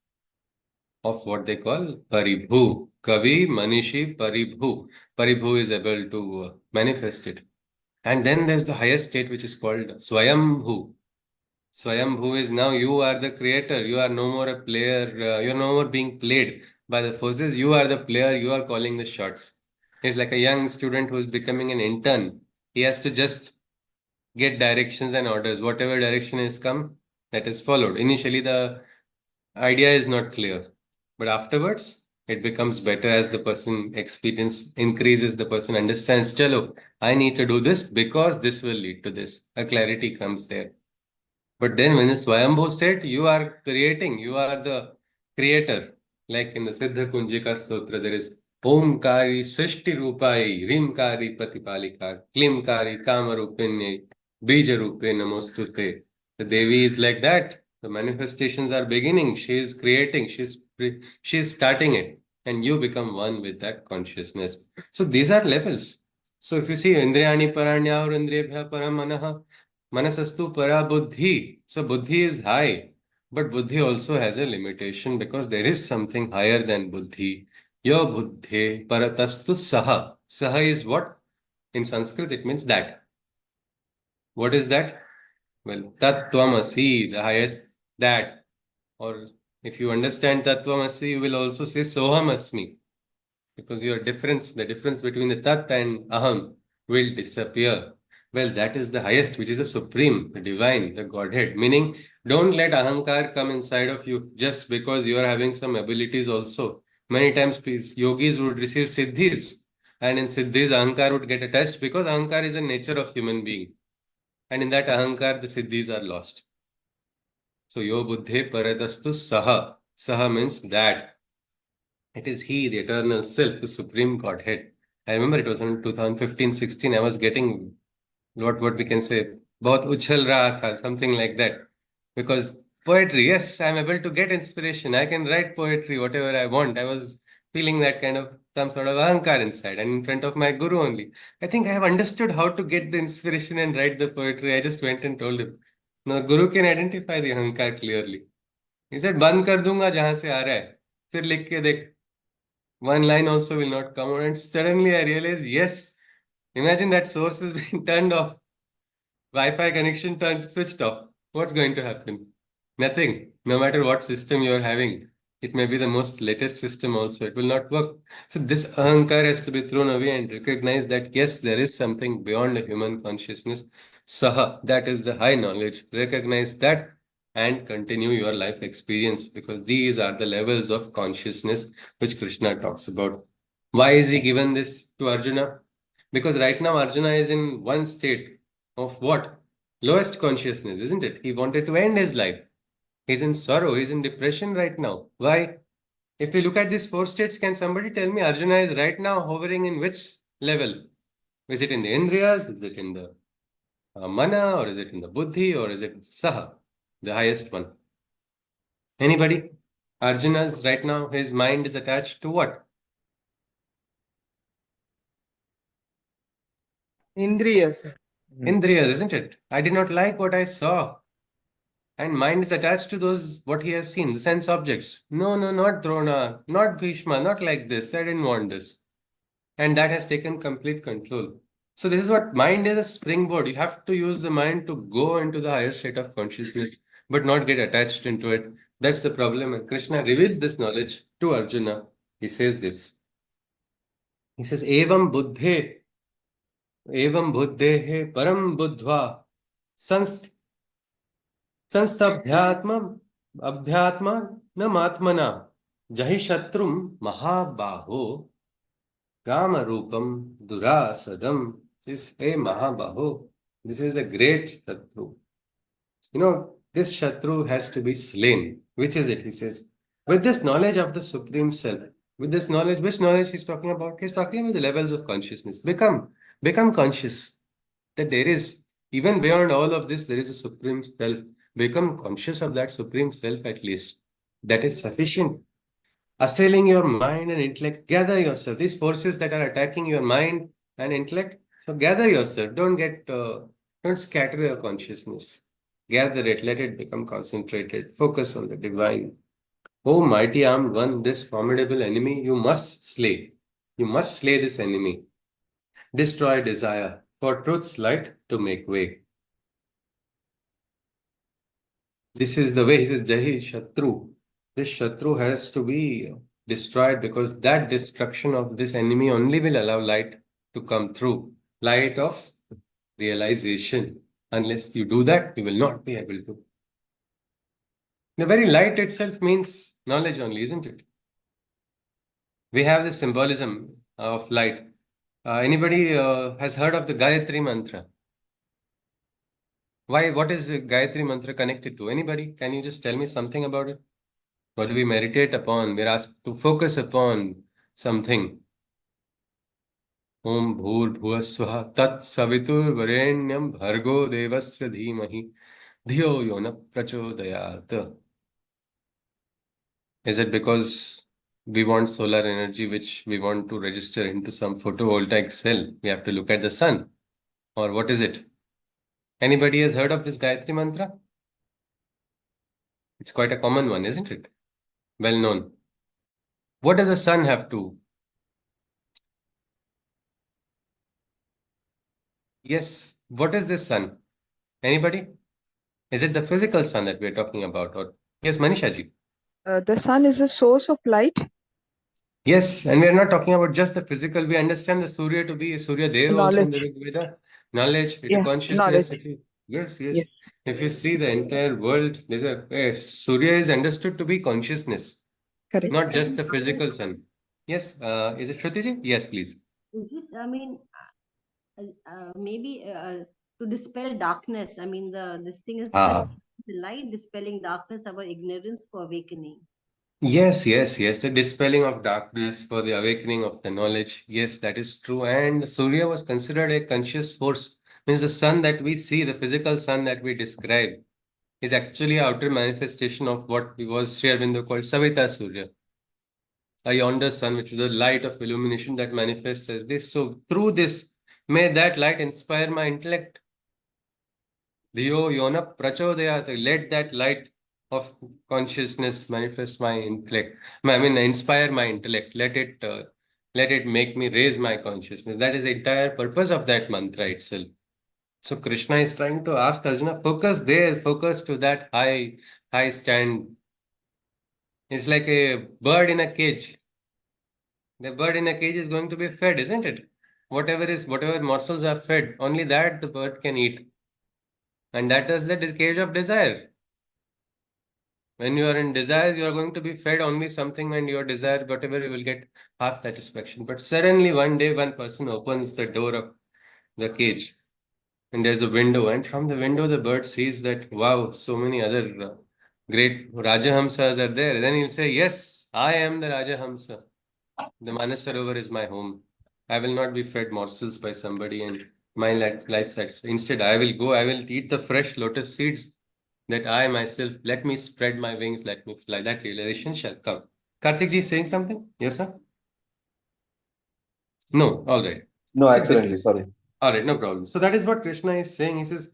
of what they call Paribhu. Kavi, Manishi, Paribhu. Paribhu is able to manifest it. And then there's the highest state which is called Swayambhu. Swayambhu is now you are the creator. You are no more a player. You're no more being played by the forces. You are the player. You are calling the shots. It's like a young student who is becoming an intern. He has to just get directions and orders. Whatever direction is come, that is followed. Initially, the idea is not clear, but afterwards, it becomes better as the person experience increases. The person understands, chalo, I need to do this because this will lead to this. A clarity comes there. But then when it's Swayambhu state, you are creating, you are the creator. Like in the Siddha Kunjika Stotra, there is Omkari Srishti Rupai, Rimkari Pratipalika, Klimkari Kamarupinye, Bijarupe Namostute. The Devi is like that. The manifestations are beginning. She is creating, she is starting it. And you become one with that consciousness. So these are levels. So if you see Indriyani Paranya or Indriyabhya Paramanaha, Manasastu para buddhi. So buddhi is high, but buddhi also has a limitation because there is something higher than buddhi. Your buddhi paratastu saha. Saha is what? In Sanskrit, it means that. What is that? Well, tattvamasi, the highest that. Or if you understand tattvamasi, you will also say sohamasmi. Because your difference, the difference between the tat and aham will disappear. Well, that is the highest, which is the supreme, the divine, the Godhead. Meaning, don't let ahankar come inside of you just because you are having some abilities also. Many times, yogis would receive siddhis, and in siddhis, ahankar would get attached because ahankar is a nature of human being. And in that ahankar, the siddhis are lost. So, yo buddhe paradastu saha. Saha means that. It is He, the eternal self, the supreme Godhead. I remember it was in 2015-16, I was getting what we can say, बहुत उछल रहा था, something like that. Because poetry, yes, I'm able to get inspiration. I can write poetry, whatever I want. I was feeling that kind of some sort of ahankar inside, and in front of my guru only. I think I have understood how to get the inspiration and write the poetry. I just went and told him. Now, guru can identify the ahankar clearly. He said, बंद कर दूंगा जहां से आ रहा है, फिर लिख के देख. One line also will not come out. And suddenly I realized, yes, imagine that source is being turned off. Wi-Fi connection turned switched off. What's going to happen? Nothing. No matter what system you're having, it may be the most latest system also. It will not work. So this ahankar has to be thrown away and recognize that yes, there is something beyond the human consciousness. Saha, that is the high knowledge. Recognize that and continue your life experience, because these are the levels of consciousness which Krishna talks about. Why is he given this to Arjuna? Because right now Arjuna is in one state of what? Lowest consciousness, isn't it? He wanted to end his life. He's in sorrow, he's in depression right now. Why? If we look at these four states, can somebody tell me Arjuna is right now hovering in which level? Is it in the Indriyas? Is it in the Mana? Or is it in the Buddhi? Or is it Saha, the highest one? Anybody? Arjuna's right now, his mind is attached to what? Indriyas. Indriyas, isn't it? I did not like what I saw. And mind is attached to those, what he has seen, the sense objects. No, no, not Drona, not Bhishma, not like this. I didn't want this. And that has taken complete control. So this is what mind is, a springboard. You have to use the mind to go into the higher state of consciousness, but not get attached into it. That's the problem. And Krishna reveals this knowledge to Arjuna. He says this. He says, Evam buddhe, evam buddhehe param buddhva संस्तभ्यात्मम अभ्यात्मा न मात्मना जहि शत्रुम महाबाहो काम रूपम दुरासदम. This, hey Mahabaho, this is the great Shatru. You know, this Shatru has to be slain. Which is it? He says, with this knowledge of the Supreme Self, with this knowledge, which knowledge he's talking about? He's talking about the levels of consciousness. Become conscious that there is, even beyond all of this, there is a Supreme Self. Become conscious of that Supreme Self at least. That is sufficient. Assailing your mind and intellect, gather yourself. These forces that are attacking your mind and intellect, so gather yourself. Don't scatter your consciousness. Gather it, let it become concentrated. Focus on the divine. Oh, mighty armed one, this formidable enemy, you must slay. You must slay this enemy. Destroy desire, for truth's light to make way. This is the way. He says, Jahi Shatru. This Shatru has to be destroyed, because that destruction of this enemy only will allow light to come through. Light of realization. Unless you do that, you will not be able to. The very light itself means knowledge only, isn't it? We have the symbolism of light. Anybody has heard of the Gayatri Mantra? Why? What is the Gayatri Mantra connected to? Anybody? Can you just tell me something about it? What do we meditate upon? We're asked to focus upon something. Om Bhur Bhuvasvaha Tat Savitur Varenyam Bhargo Devasya Dhimahi Dhiyo Yona Prachodayat. Is it because we want solar energy which we want to register into some photovoltaic cell? We have to look at the sun. Or what is it? Anybody has heard of this Gayatri Mantra? It's quite a common one, isn't it? Well known. What does the sun have to? Yes. What is this sun? Anybody? Is it the physical sun that we're talking about? Or yes, Manisha ji. The sun is a source of light. Yes, and we're not talking about just the physical. We understand the Surya to be Surya Dev also in Knowledge. the Rig Veda. Knowledge, it's a Yeah, consciousness. knowledge. Yes, yes. Yes, If you see the entire world, Surya is understood to be consciousness, correct. not just And the physical sun. Yes, is it Shrutiji? Yes, please. is it, I mean, maybe to dispel darkness. I mean, this thing is that Ah. the light dispelling darkness, our ignorance for awakening. Yes, yes, yes. The dispelling of darkness for the awakening of the knowledge. Yes, that is true. And Surya was considered a conscious force. Means the sun that we see, the physical sun that we describe, is actually outer manifestation of what was Sri Aurobindo called Savita Surya, a yonder sun, which is the light of illumination that manifests as this. So through this, may that light inspire my intellect. Diyo yona prachodayat. Let that light of consciousness manifest my intellect. I mean, inspire my intellect. Let it make me raise my consciousness. That is the entire purpose of that mantra itself. So Krishna is trying to ask Arjuna, focus there, focus to that high stand. It's like a bird in a cage. The bird in a cage is going to be fed, isn't it? Whatever morsels are fed, only that the bird can eat. And that is the cage of desire. When you are in desires, you are going to be fed only something, and your desire, whatever, you will get half satisfaction. But suddenly, one day, one person opens the door of the cage, and there's a window, and from the window, the bird sees that, wow, so many other great Rajahamsas are there. Then he'll say, yes, I am the Rajahamsa. The Manasarovar is my home. I will not be fed morsels by somebody and my life satisfied. Instead, I will eat the fresh lotus seeds that I myself, let me spread my wings, let me fly. That realization shall come. Karthik ji is saying something? Yes, sir? No, all right. No, So this accidentally. is, Sorry. all right, no problem. So that is what Krishna is saying. He says,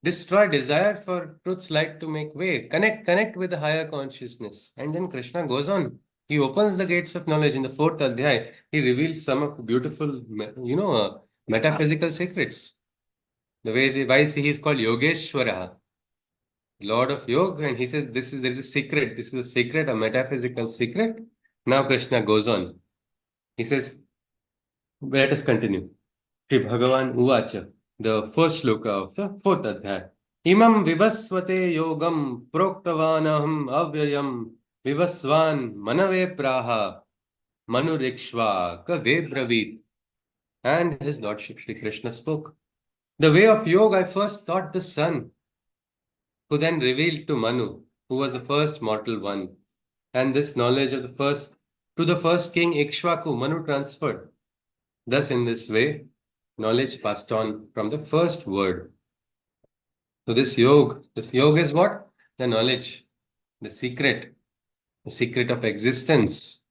destroy desire for truth's light to make way. Connect with the higher consciousness. And then Krishna goes on. He opens the gates of knowledge in the fourth adhyay. He reveals some of the beautiful, metaphysical secrets. The way why he is called Yogeshwara, Lord of Yoga, and he says there is a secret. This is a secret, a metaphysical secret. Now Krishna goes on. He says, let us continue. Sri Bhagavan Uvacha, the first shloka of the fourth adhyaya. Imam vivasvate yogam proktavanaham avyayam vivasvan manave praha manurikshva ka bravit. And his lordship Sri Krishna spoke. The way of yoga I first thought the sun, who then revealed to Manu, who was the first mortal one. And this knowledge of the first king Ikshvaku, Manu transferred. Thus, in this way, knowledge passed on from the first word. So this yoga is what? The knowledge, the secret of existence.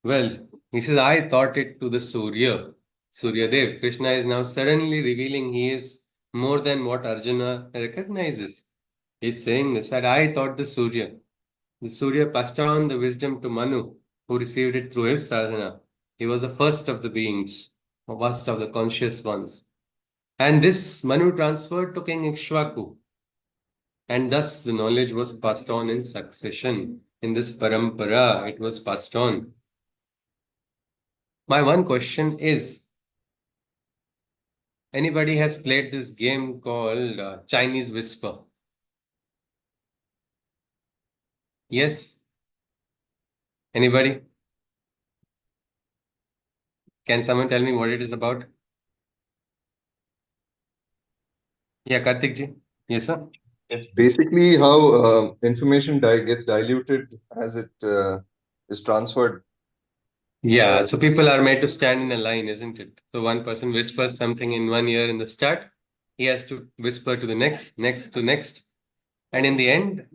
Well, he says, I taught it to the Surya Dev. Krishna is now suddenly revealing he is more than what Arjuna recognizes. He's saying this, that I taught the Surya. The Surya passed on the wisdom to Manu, who received it through his sadhana. He was the first of the beings, the first of the conscious ones. And this Manu transferred to King Ikshvaku. And thus the knowledge was passed on in succession. In this parampara, it was passed on. My one question is, anybody has played this game called Chinese Whisper? Yes? Anybody? Can someone tell me what it is about? Yeah, Karthik ji. Yes, sir. It's basically how information gets diluted as it is transferred. Yeah, Uh, so people are made to stand in a line, isn't it? So one person whispers something in one ear in the start, he has to whisper to the next, next to next. And in the end,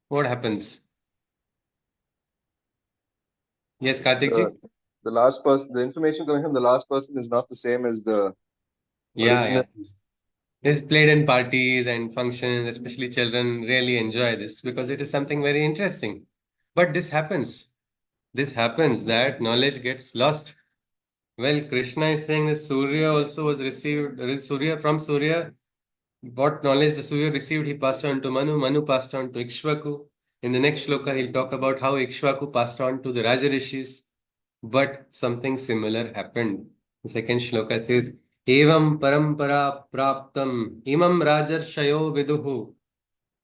what happens? Yes, Karthik ji? the last person, the information coming from the last person is not the same as the Yeah, original. yeah. It's played in parties and functions, especially children really enjoy this because it is something very interesting. But this happens. This happens that knowledge gets lost. Well, Krishna is saying that Surya also was received, from Surya. What knowledge the Surya received, he passed on to Manu. Manu passed on to Ikshvaku. In the next shloka, he'll talk about how Ikshvaku passed on to the Rajarishis. But something similar happened. The second shloka says, Evam parampara praptam imam rajarshayo viduhu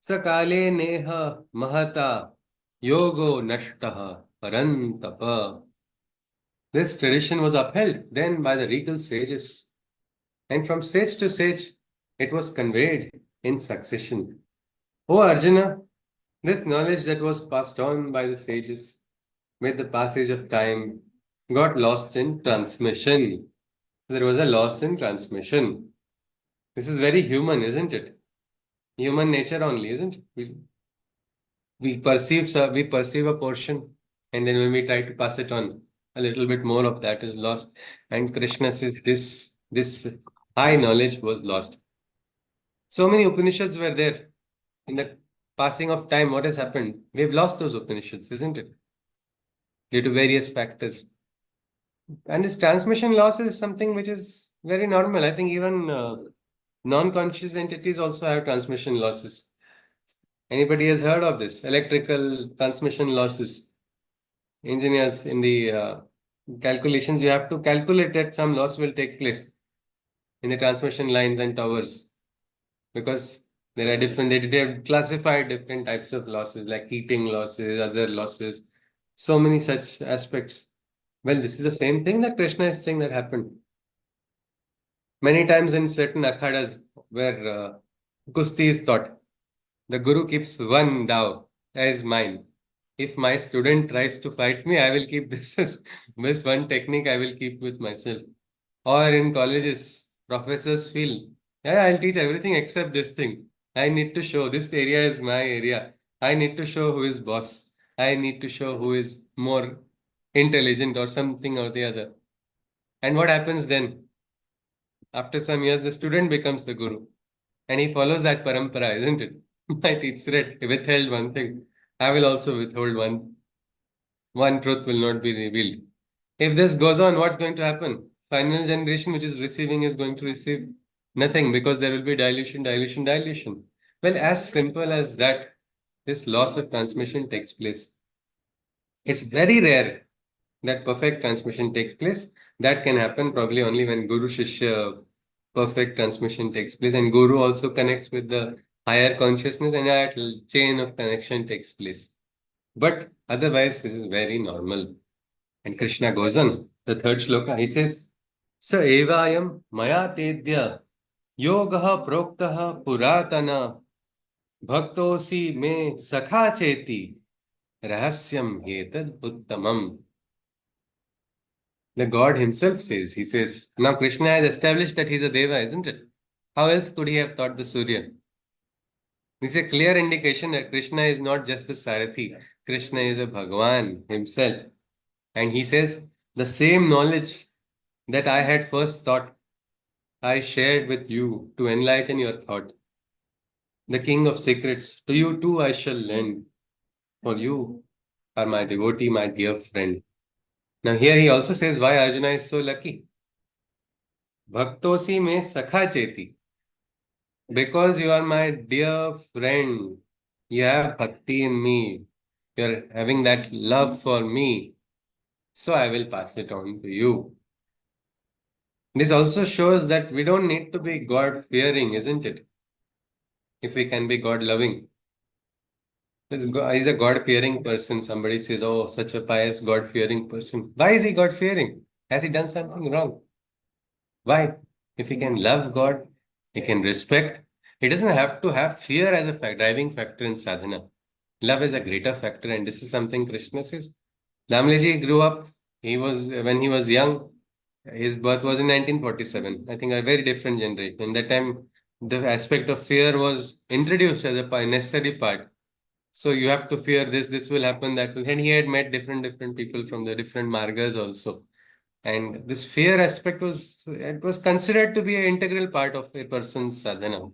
sakale neha mahata yogo nashtaha parantapa. This tradition was upheld then by the regal sages, and from sage to sage it was conveyed in succession. O Arjuna, this knowledge that was passed on by the sages with the passage of time got lost in transmission. There was a loss in transmission. This is very human, isn't it? Human nature only, isn't it? We perceive a portion, and then when we try to pass it on, a little bit more of that is lost. And Krishna says this high knowledge was lost. So many Upanishads were there. In the passing of time, what has happened? We've lost those Upanishads, isn't it? Due to various factors. And this transmission loss is something which is very normal. I think even non-conscious entities also have transmission losses. Anybody has heard of this? Electrical transmission losses. Engineers in the calculations, you have to calculate that some loss will take place in the transmission lines and towers, because there are different, they have classified different types of losses like heating losses, other losses, so many such aspects. Well, this is the same thing that Krishna is saying that happened. Many times in certain akhadas where kusti is taught, the guru keeps one dao as mine. If my student tries to fight me, I will keep this as this one technique I will keep with myself. Or in colleges, professors feel, yeah, I'll teach everything except this thing. I need to show this area is my area. I need to show who is boss. I need to show who is more intelligent or something or the other. And what happens then? After some years, the student becomes the guru. And he follows that parampara, isn't it? My teacher had withheld one thing. I will also withhold one. One truth will not be revealed. If this goes on, what's going to happen? Final generation which is receiving is going to receive nothing, because there will be dilution, dilution, dilution. Well, as simple as that, this loss of transmission takes place. It's very rare that perfect transmission takes place. That can happen probably only when Guru Shishya perfect transmission takes place, and Guru also connects with the higher consciousness, and that chain of connection takes place. But otherwise, this is very normal. And Krishna goes on, the third shloka, he says, Sa evayam maya tedya yogaha proktaha puratana bhaktosi me sakha cheti rahasyam etad uttamam. The God himself says, he says, now Krishna has established that he's a deva, isn't it? How else could he have taught the Surya? This is a clear indication that Krishna is not just the Sarathi. Krishna is a Bhagwan himself. And he says, the same knowledge that I had first thought, I shared with you to enlighten your thought. The King of Secrets, to you too I shall lend, for you are my devotee, my dear friend. Now here he also says why Arjuna is so lucky. Bhaktosi me sakha cheti. Because you are my dear friend. You have bhakti in me. You're having that love for me. So I will pass it on to you. This also shows that we don't need to be God-fearing, isn't it? If we can be God-loving. He's a God-fearing person. Somebody says, oh, such a pious God-fearing person. Why is he God-fearing? Has he done something wrong? Why? If he can love God, he can respect. He doesn't have to have fear as a driving factor in sadhana. Love is a greater factor, and this is something Krishna says. Damliji grew up. When he was young, his birth was in 1947. I think a very different generation. In that time, the aspect of fear was introduced as a necessary part. So you have to fear this, this will happen, that will. And he had met different people from the different margas also. And this fear aspect was considered to be an integral part of a person's sadhana.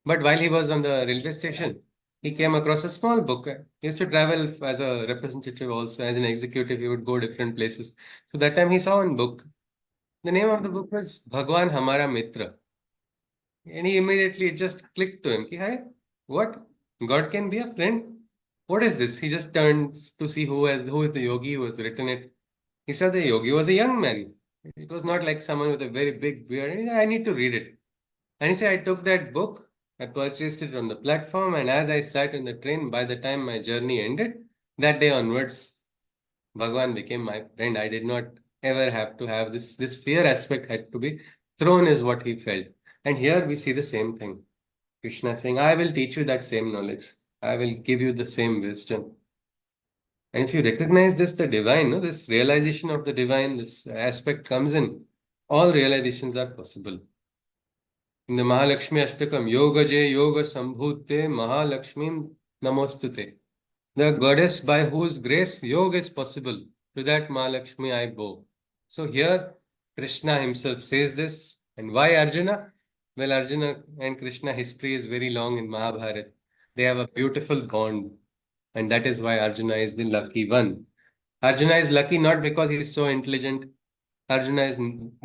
But while he was on the railway station, he came across a small book. He used to travel as a representative also, as an executive, he would go different places. So that time he saw one book. The name of the book was Bhagwan Hamara Mitra. And he immediately, it just clicked to him. Ki, "Hey, what? God can be a friend? What is this?" He just turns to see who is the yogi who has written it. He said the yogi was a young man. It was not like someone with a very big beard. I need to read it. And he said, I took that book, I purchased it on the platform, and as I sat in the train, by the time my journey ended, that day onwards, Bhagwan became my friend. I did not ever have to have this fear aspect had to be thrown, is what he felt. And here we see the same thing. Krishna saying, I will teach you that same knowledge. I will give you the same wisdom. And if you recognize this, the divine, no, this realization of the divine, this aspect comes in, all realizations are possible. In the Mahalakshmi Ashtakam, Yoga Je Yoga Sambhute Mahalakshmi Namostute. The goddess by whose grace yoga is possible. To that Mahalakshmi I bow. So here Krishna himself says this. And why Arjuna? Well, Arjuna and Krishna history is very long in Mahabharata. They have a beautiful bond. And that is why Arjuna is the lucky one. Arjuna is lucky not because he is so intelligent. Arjuna is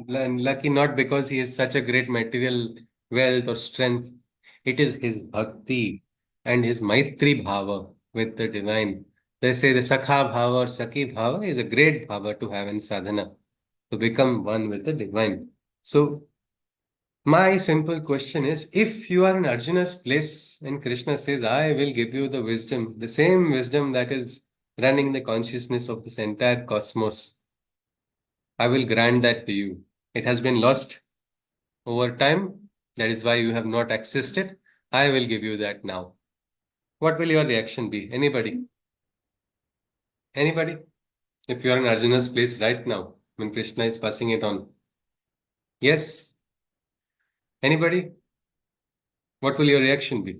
lucky not because he has such a great material wealth or strength. It is his bhakti and his maitri bhava with the divine. They say the sakha bhava or saki bhava is a great bhava to have in sadhana, to become one with the divine. So, my simple question is, if you are in Arjuna's place and Krishna says, I will give you the wisdom, the same wisdom that is running the consciousness of this entire cosmos, I will grant that to you. It has been lost over time. That is why you have not accessed it. I will give you that now. What will your reaction be? Anybody? Anybody? If you are in Arjuna's place right now, when Krishna is passing it on. Yes? Anybody? What will your reaction be?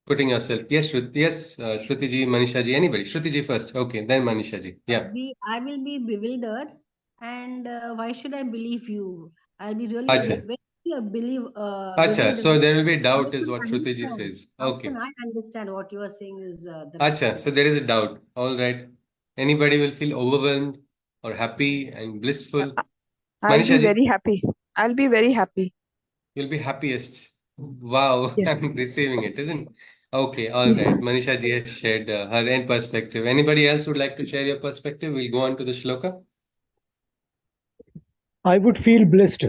Putting yourself. Yes, Shruti ji, Manisha ji, anybody. Shruti ji first. Okay, then Manisha ji. Yeah. I will be bewildered, and why should I believe you? I'll be really Acha. very Acha. So bewildered. there will be How doubt, is can what I Shruti ji understand? says. How Okay. can I understand what you are saying is the right Acha. thing? So there is a doubt. All right. Anybody will feel overwhelmed or happy and blissful. I'll be Manisha ji, very happy. I'll be very happy. you'll be happiest. Wow, Yes. I'm receiving it, isn't it? Okay, all right. Manisha ji has shared her own perspective. Anybody else would like to share your perspective? We'll go on to the shloka. I would feel blessed.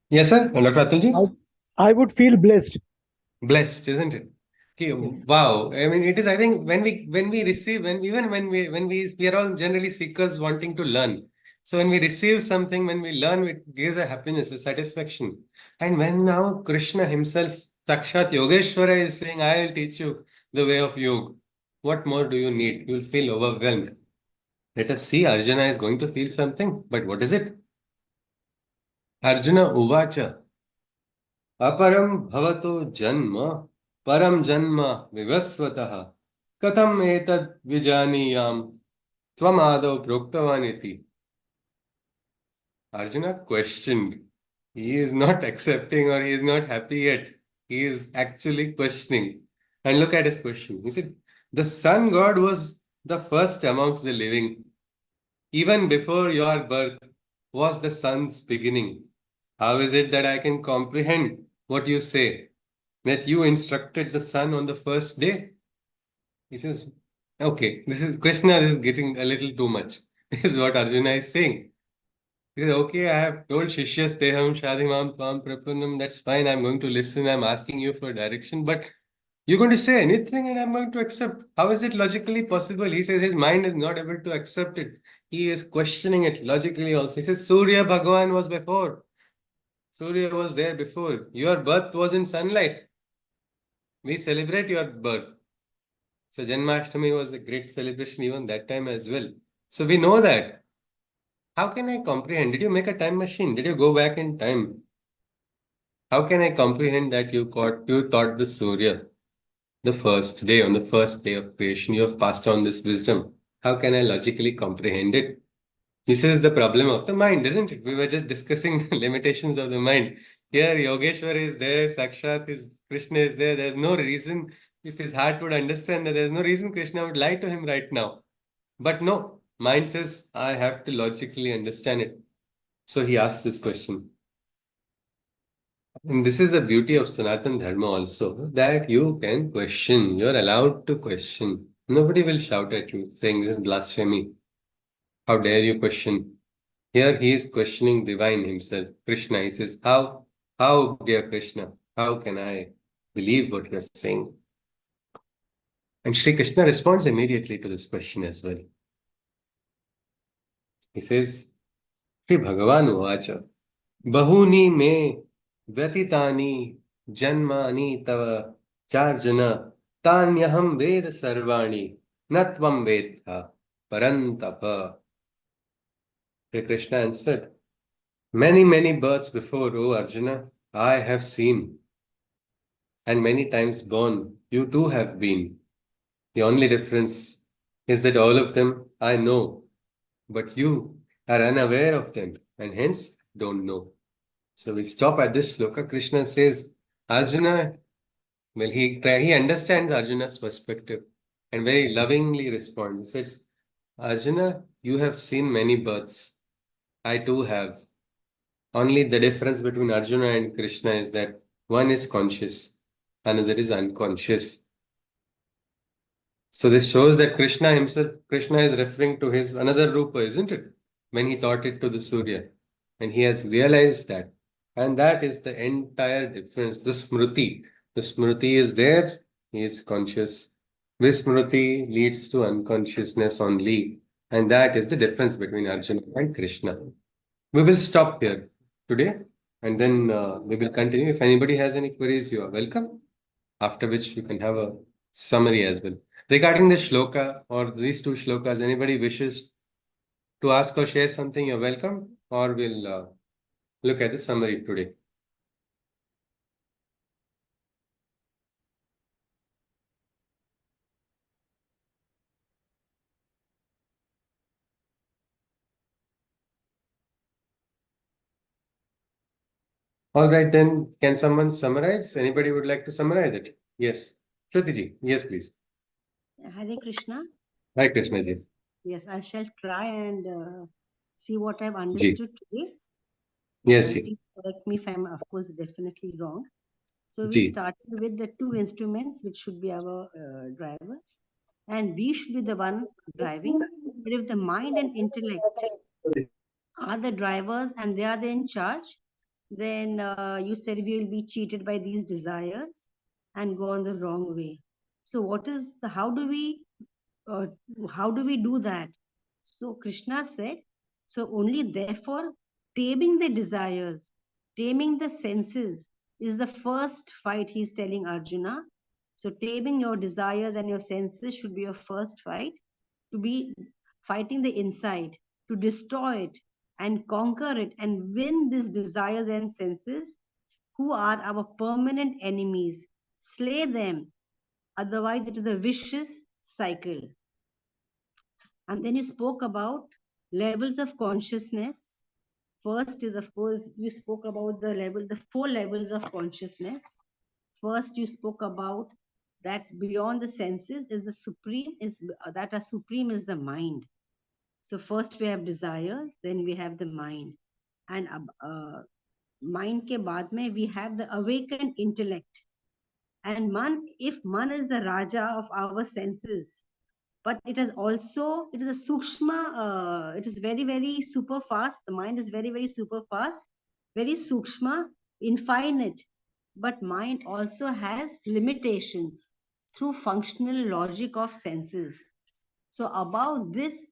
Yes, sir. Dr. Atul ji? I would feel blessed. Blessed, isn't it? Okay, Yes. wow. I mean, it is. I think when we receive, we are all generally seekers wanting to learn. So when we receive something, when we learn, it gives a happiness, a satisfaction. And when now Krishna himself, Sakshat Yogeshwara, is saying, "I will teach you the way of yoga," what more do you need? You will feel overwhelmed. Let us see. Arjuna is going to feel something, but what is it? Arjuna Uvacha. अपरम भवतो जन्म परम जन्म विवस्वतः कथम एतद् विजानीयाम त्वम् आदौ प्रोक्तवान् इति. Arjuna questioned. He is not accepting or he is not happy yet. He is actually questioning. And look at his question. He said, the sun god was the first amongst the living. Even before your birth was the sun's beginning. How is it that I can comprehend what you say? That you instructed the sun on the first day? He says, okay, this is Krishna is getting a little too much. This is what Arjuna is saying. He says, okay, I have told Shishyas Teham Shadhimam Tvam Prapunam, that's fine, I'm going to listen, I'm asking you for direction, but you're going to say anything and I'm going to accept. How is it logically possible? He says his mind is not able to accept it. He is questioning it logically also. He says, Surya Bhagavan was before. Surya was there before. Your birth was in sunlight. We celebrate your birth. So Janmashtami was a great celebration even that time as well. So we know that. How can I comprehend? Did you make a time machine? Did you go back in time? How can I comprehend that you taught the Surya the first day, on the first day of creation, you have passed on this wisdom? How can I logically comprehend it? This is the problem of the mind, isn't it? We were just discussing the limitations of the mind. Here, Yogeshwar is there, Sakshat is, Krishna is there. There's no reason, if his heart would understand that there's no reason Krishna would lie to him right now. But no, mind says, I have to logically understand it. So he asks this question. And this is the beauty of Sanatan Dharma also, that you can question. You're allowed to question. Nobody will shout at you saying this is blasphemy. How dare you question? Here he is questioning divine himself, Krishna. He says, how, dear Krishna, how can I believe what you are saying? And Sri Krishna responds immediately to this question as well. He says, Sri Bhagavan Uvacha, Bahuni me vyatitani janmani tava charjana tanyaham ved sarvani natvam vedha parantapa. Sri Krishna answered, many, many births before, O Arjuna, I have seen, and many times born, you too have been. The only difference is that all of them I know, but you are unaware of them and hence don't know. So we stop at this shloka. Krishna says, Arjuna, well, he understands Arjuna's perspective and very lovingly responds. He says, Arjuna, you have seen many births. I too have. Only the difference between Arjuna and Krishna is that one is conscious, another is unconscious. So this shows that Krishna is referring to his another rupa, isn't it? When he taught it to the Surya. And he has realized that. And that is the entire difference. The Smriti is there, he is conscious. Vismriti leads to unconsciousness only. And that is the difference between Arjuna and Krishna. We will stop here today and then we will continue. If anybody has any queries, you are welcome. After which you can have a summary as well. Regarding the shloka or these two shlokas, anybody wishes to ask or share something, you're welcome, or we'll look at the summary today. All right, then, can someone summarize? Anybody would like to summarize it? Yes. Shruti, yes, please. Hare Krishna. Hi, Krishna ji. Yes, I shall try and see what I've understood today. Yes, And please correct me if I'm, of course, definitely wrong. So we Ji. started with the two instruments, which should be our drivers, and we should be the one driving. But if the mind and intellect are the drivers and they are the in charge, then you said we will be cheated by these desires and go on the wrong way. So how do we do that? So Krishna said, so only therefore taming the desires, taming the senses is the first fight, he's telling Arjuna. So taming your desires and your senses should be your first fight, to be fighting the inside, to destroy it and conquer it and win these desires and senses, who are our permanent enemies. Slay them, otherwise it is a vicious cycle. And then you spoke about levels of consciousness. First is, of course, you spoke about the 4 levels of consciousness. First, you spoke about that beyond the senses is the supreme, that a supreme is the mind. So first we have desires, then we have the mind. And mind ke baad mein we have the awakened intellect. And if man is the Raja of our senses, but it is a Sukshma, it is very, very super fast. The mind is very, very super fast, very Sukshma, infinite. But mind also has limitations through functional logic of senses. So about this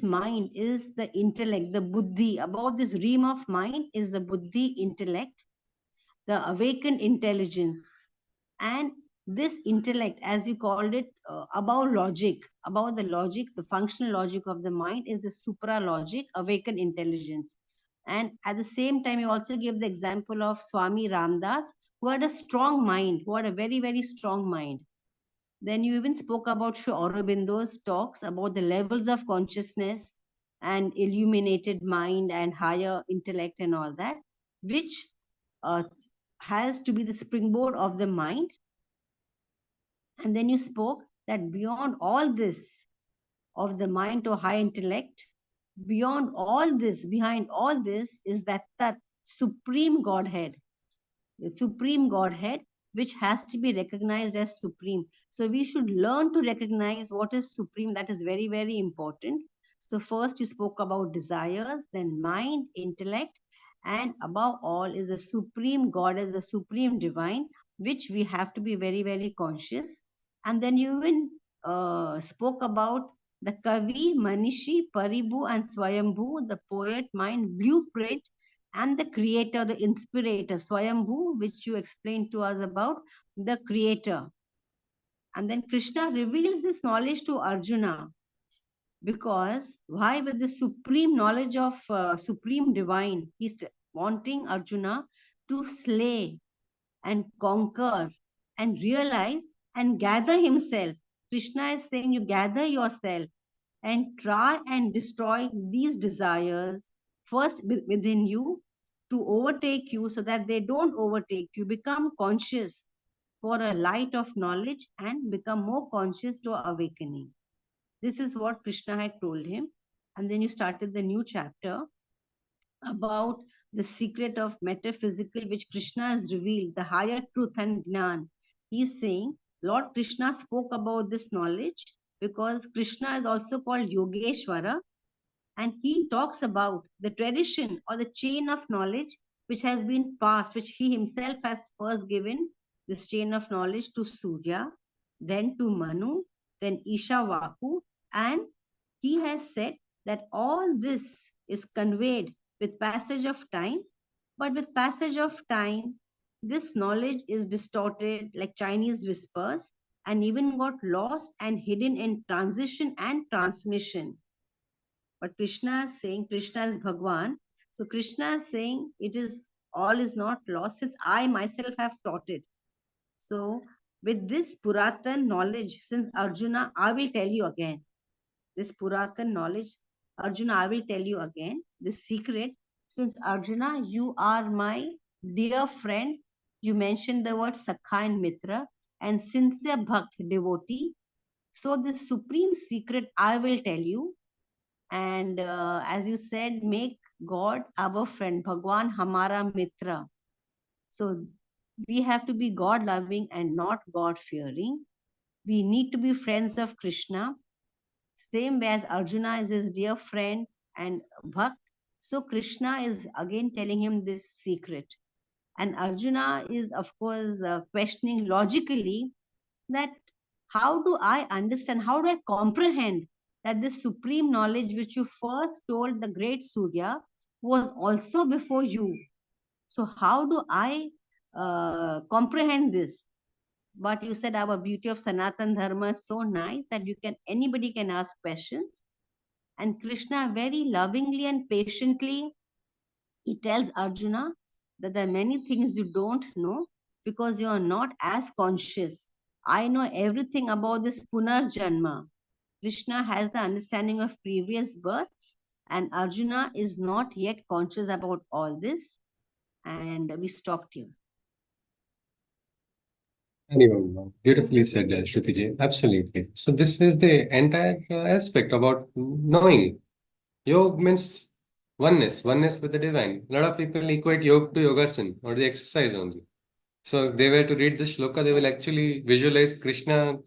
mind is the intellect, the buddhi. About this realm of mind is the buddhi, intellect, the awakened intelligence. And this intellect, as you called it, about the logic, the functional logic of the mind is the supra logic, awakened intelligence. And at the same time, you also give the example of Swami Ramdas, who had a strong mind, who had a very, very strong mind. Then you even spoke about Sri Aurobindo's talks about the levels of consciousness and illuminated mind and higher intellect and all that, which has to be the springboard of the mind. And then you spoke that beyond all this, of the mind to high intellect, behind all this is that supreme Godhead, the supreme Godhead, which has to be recognized as supreme. So we should learn to recognize what is supreme. That is very, very important. So first you spoke about desires, then mind, intellect, and above all is the supreme God as the supreme divine, which we have to be very, very conscious. And then you even spoke about the Kavi, Manishi, Paribu, and Swayambhu, the poet, mind, blueprint, and the creator, the inspirator, Swayambhu, which you explained to us about, the creator. And then Krishna reveals this knowledge to Arjuna. Because why? With the supreme knowledge of supreme divine, he's wanting Arjuna to slay and conquer and realize and gather himself. Krishna is saying, you gather yourself and try and destroy these desires first within you to overtake you so that they don't overtake you. Become conscious for a light of knowledge and become more conscious to awakening. This is what Krishna had told him. And then you started the new chapter about the secret of metaphysical, which Krishna has revealed, the higher truth and Gnan. He's saying, Lord Krishna spoke about this knowledge because Krishna is also called Yogeshwara, and he talks about the tradition or the chain of knowledge which has been passed, which he himself has first given this chain of knowledge to Surya, then to Manu, then Ishavaku, and he has said that all this is conveyed with passage of time, but with passage of time, this knowledge is distorted like Chinese whispers and even got lost and hidden in transition and transmission. But Krishna is saying, Krishna is Bhagwan. So Krishna is saying it is all is not lost since I myself have taught it. So with this Puratan knowledge, since Arjuna, I will tell you again, this Puratan knowledge, Arjuna, I will tell you again, this secret, since Arjuna, you are my dear friend, you mentioned the word Sakha and Mitra, and sincere Bhakt devotee. So this supreme secret, I will tell you. And as you said, make God our friend, Bhagwan Hamara Mitra. So we have to be God loving and not God fearing. We need to be friends of Krishna, same way as Arjuna is his dear friend and Bhakt. So Krishna is again telling him this secret. And Arjuna is, of course, questioning logically that how do I understand, how do I comprehend that this supreme knowledge which you first told the great Surya was also before you? So how do I comprehend this? But you said our beauty of Sanatan Dharma is so nice that anybody can ask questions. And Krishna very lovingly and patiently, he tells Arjuna that there are many things you don't know because you are not as conscious. I know everything about this Punarjanma. Krishna has the understanding of previous births, and Arjuna is not yet conscious about all this. And we stopped here. Beautifully said, Shruti. Absolutely. So this is the entire aspect about knowing. Yoga means oneness with the divine. A lot of people equate yoga to yogasan or the exercise only. So if they were to read the shloka, they will actually visualize Krishna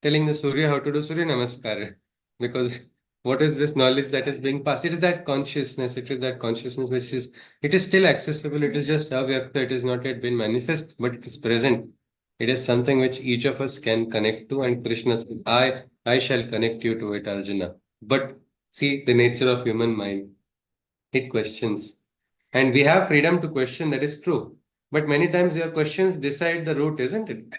telling the Surya how to do Surya Namaskar. Because what is this knowledge that is being passed? It is that consciousness. It is that consciousness which is, it is still accessible. It is just avyakta. It is not yet been manifest, but it is present. It is something which each of us can connect to. And Krishna says, I shall connect you to it, Arjuna. But see the nature of human mind. It questions. And we have freedom to question, that is true. But many times your questions decide the route, isn't it?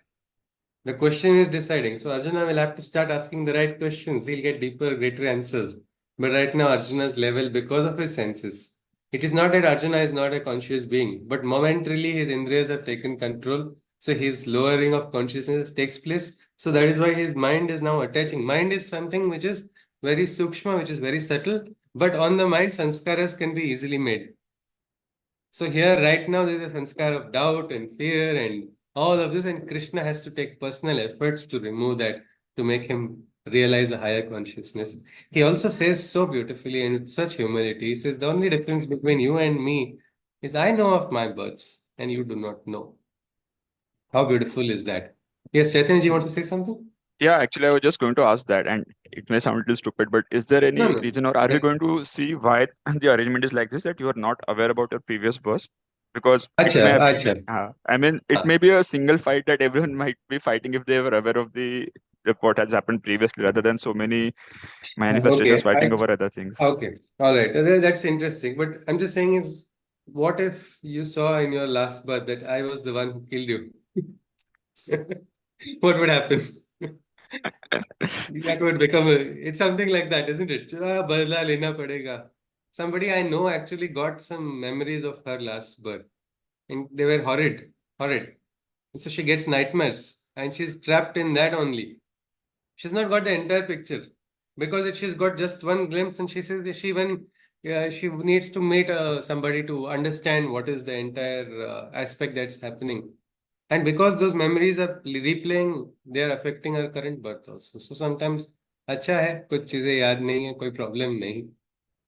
The question is deciding. So Arjuna will have to start asking the right questions. He'll get deeper, greater answers. But right now, Arjuna's level, because of his senses, it is not that Arjuna is not a conscious being, but momentarily his indriyas have taken control. So his lowering of consciousness takes place. So that is why his mind is now attaching. Mind is something which is very sukshma, which is very subtle. But on the mind, sanskaras can be easily made. So here, right now, there is a sanskar of doubt and fear and all of this, and Krishna has to take personal efforts to remove that, to make him realize a higher consciousness. He also says so beautifully and with such humility, he says, the only difference between you and me is I know of my births and you do not know. How beautiful is that? Yes, Chaitanya wants to say something? Yeah, actually, I was just going to ask that, and it may sound a little stupid, but is there No, any no. reason, or are we going to see why the arrangement is like this, that you are not aware about your previous birth? Because it Acha, may have, acha. I mean, it Ah. may be a single fight that everyone might be fighting if they were aware of the what has happened previously, rather than so many manifestations Okay, fighting over other things. okay, all right. That's interesting. But I'm just saying is, what if you saw in your last birth that I was the one who killed you? What would happen? That would become it's something like that, isn't it? Badla lena padega. Somebody I know actually got some memories of her last birth, and they were horrid, horrid. And so she gets nightmares, and she's trapped in that only. She's not got the entire picture because she's got just one glimpse, and she says that she needs to meet somebody to understand what is the entire aspect that's happening. And because those memories are replaying, they are affecting her current birth also. So sometimes अच्छा है कुछ चीजें याद नहीं है कोई problem नहीं.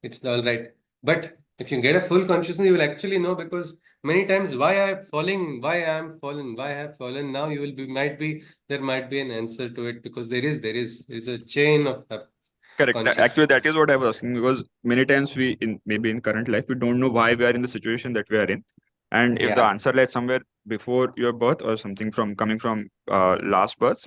It's all right. But if you get a full consciousness, you will actually know because many times why I am falling, why I am fallen, why I have fallen. Now you will be there might be an answer to it because there is a chain of Correct. consciousness. Actually, that is what I was asking, because many times maybe in current life we don't know why we are in the situation that we are in, and if the Yeah. answer lies somewhere before your birth or something from coming from last birth,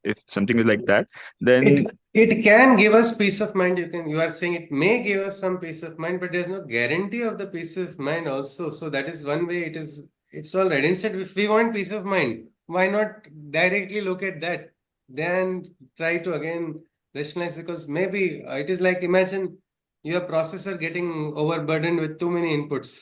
if something is like that, then It can give us peace of mind. You are saying it may give us some peace of mind, but there's no guarantee of the peace of mind also. So that is one way it's all right. Instead, if we want peace of mind, why not directly look at that? Then try to again rationalize because maybe it is like imagine your processor getting overburdened with too many inputs.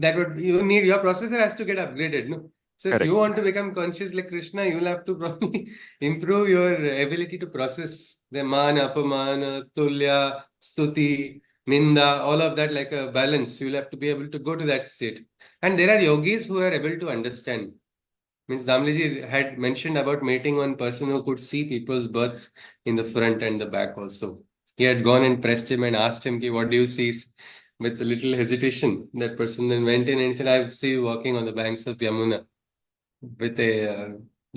That would you need your processor has to get upgraded, no? So if correct. you want to become conscious like Krishna, you'll have to probably improve your ability to process the man, apamana, tulya, stuti, ninda, all of that like a balance. You'll have to be able to go to that state. And there are yogis who are able to understand. Means Damliji had mentioned about meeting one person who could see people's births in the front and the back also. He had gone and pressed him and asked him, "Ki, what do you see?" With a little hesitation. That person then went in and said, "I see you walking on the banks of Yamuna with a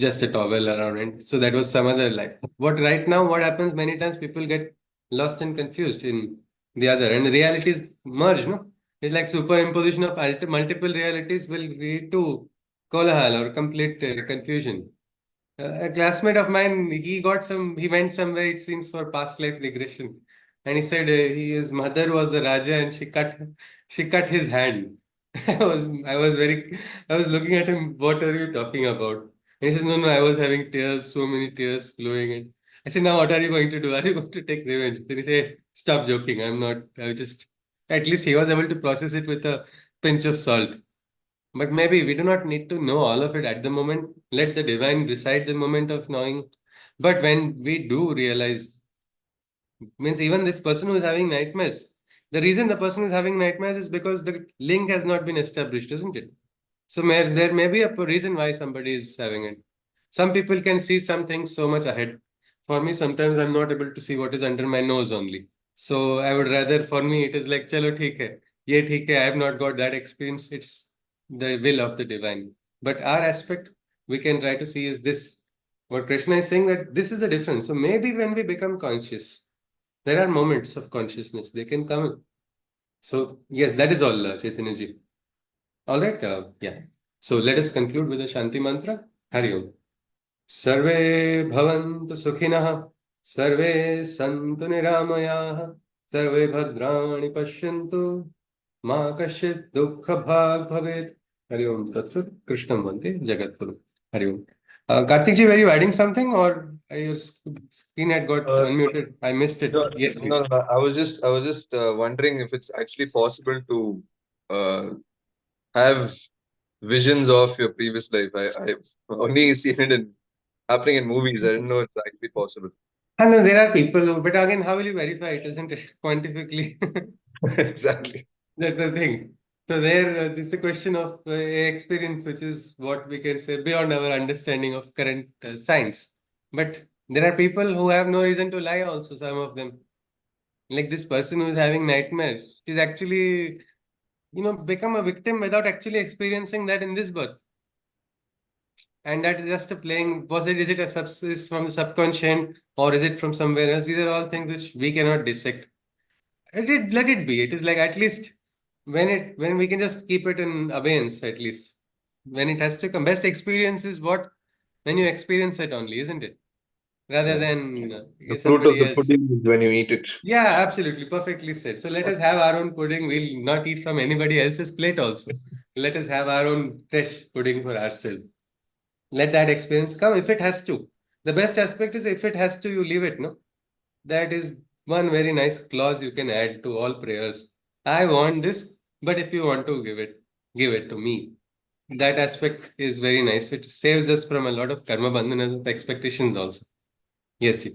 just a towel around it." So that was some other life. What right now, what happens many times people get lost and confused in the other, and the realities merge, no? It's like superimposition of multiple realities will lead to kolahal or complete confusion. A classmate of mine, he went somewhere, it seems, for past life regression. And he said his mother was the Raja and she cut his hand. I was looking at him, what are you talking about? And he says, no, no, I was having tears, so many tears flowing. And I said, now what are you going to do? Are you going to take revenge? Then he said, stop joking. I'm not, I was just, at least he was able to process it with a pinch of salt. But maybe we do not need to know all of it at the moment. Let the divine decide the moment of knowing. But when we do realize, means even this person who is having nightmares, the reason the person is having nightmares is because the link has not been established, isn't it? So there may be a reason why somebody is having it. Some people can see some things so much ahead. For me, sometimes I'm not able to see what is under my nose only. So I would rather, for me, it is like, chalo theek hai. Ye theek hai, I have not got that experience. It's the will of the divine. But our aspect, we can try to see is this. What Krishna is saying that this is the difference. So maybe when we become conscious, there are moments of consciousness. They can come in. So yes, that is all, Chaitanya ji. All right. Yeah. So let us conclude with the Shanti mantra. Hari Om. Sarve bhavantu sukhinah. Sarve santu niramayah. Sarve bhadrani pashyantu. Ma kashit dukkha bhag bhavet. Hari Om Tatsat. Krishnam Vande Jagatguru. Hari Om. Karthik ji, were you adding something or your screen had got unmuted? I missed it. No, Yes, please. no, no. I was just wondering if it's actually possible to uh, have visions of your previous life. I've only seen it happening in movies. I didn't know it's actually possible. And then there are people who, but again, how will you verify it? Isn't it quantifically? Exactly. That's the thing. So there, it's a question of experience, which is what we can say beyond our understanding of current science. But there are people who have no reason to lie. Also, some of them, like this person who is having nightmares, she's actually, become a victim without actually experiencing that in this birth. and that is just a playing. Is it is from the subconscious or is it from somewhere else? These are all things which we cannot dissect. Let it be. It is like at least when we can just keep it in abeyance, at least when it has to come. Best experience is what when you experience it only, isn't it? Rather Yeah. than The fruit of somebody the else. pudding is when you eat it. Yeah, absolutely. Perfectly said. So let us have our own pudding. We'll not eat from anybody else's plate also. Let us have our own fresh pudding for ourselves. Let that experience come if it has to. The best aspect is if it has to, you leave it, no? That is one very nice clause you can add to all prayers. I want this, but if you want to give it to me. That aspect is very nice. It saves us from a lot of karma bandhanas of expectations also. Yes, yes.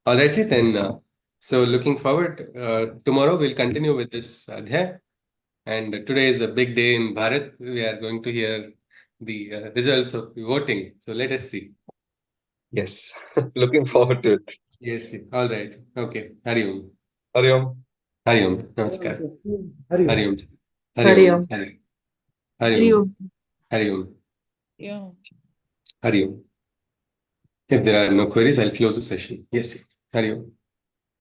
All right, then. So looking forward. Tomorrow we'll continue with this adhyay. And today is a big day in Bharat. We are going to hear the results of the voting. So let us see. Yes. Looking forward to it. Yes, yes. All right. Okay. Hari Om. Hari Om. Hari Om. Namaskar. Hari Om. Hari Om. Hari Om. Hari Hari Om. Om. Hari Om. Yeah. Hari Om. If there are no queries, I'll close the session. Yes, yes. Hari Om.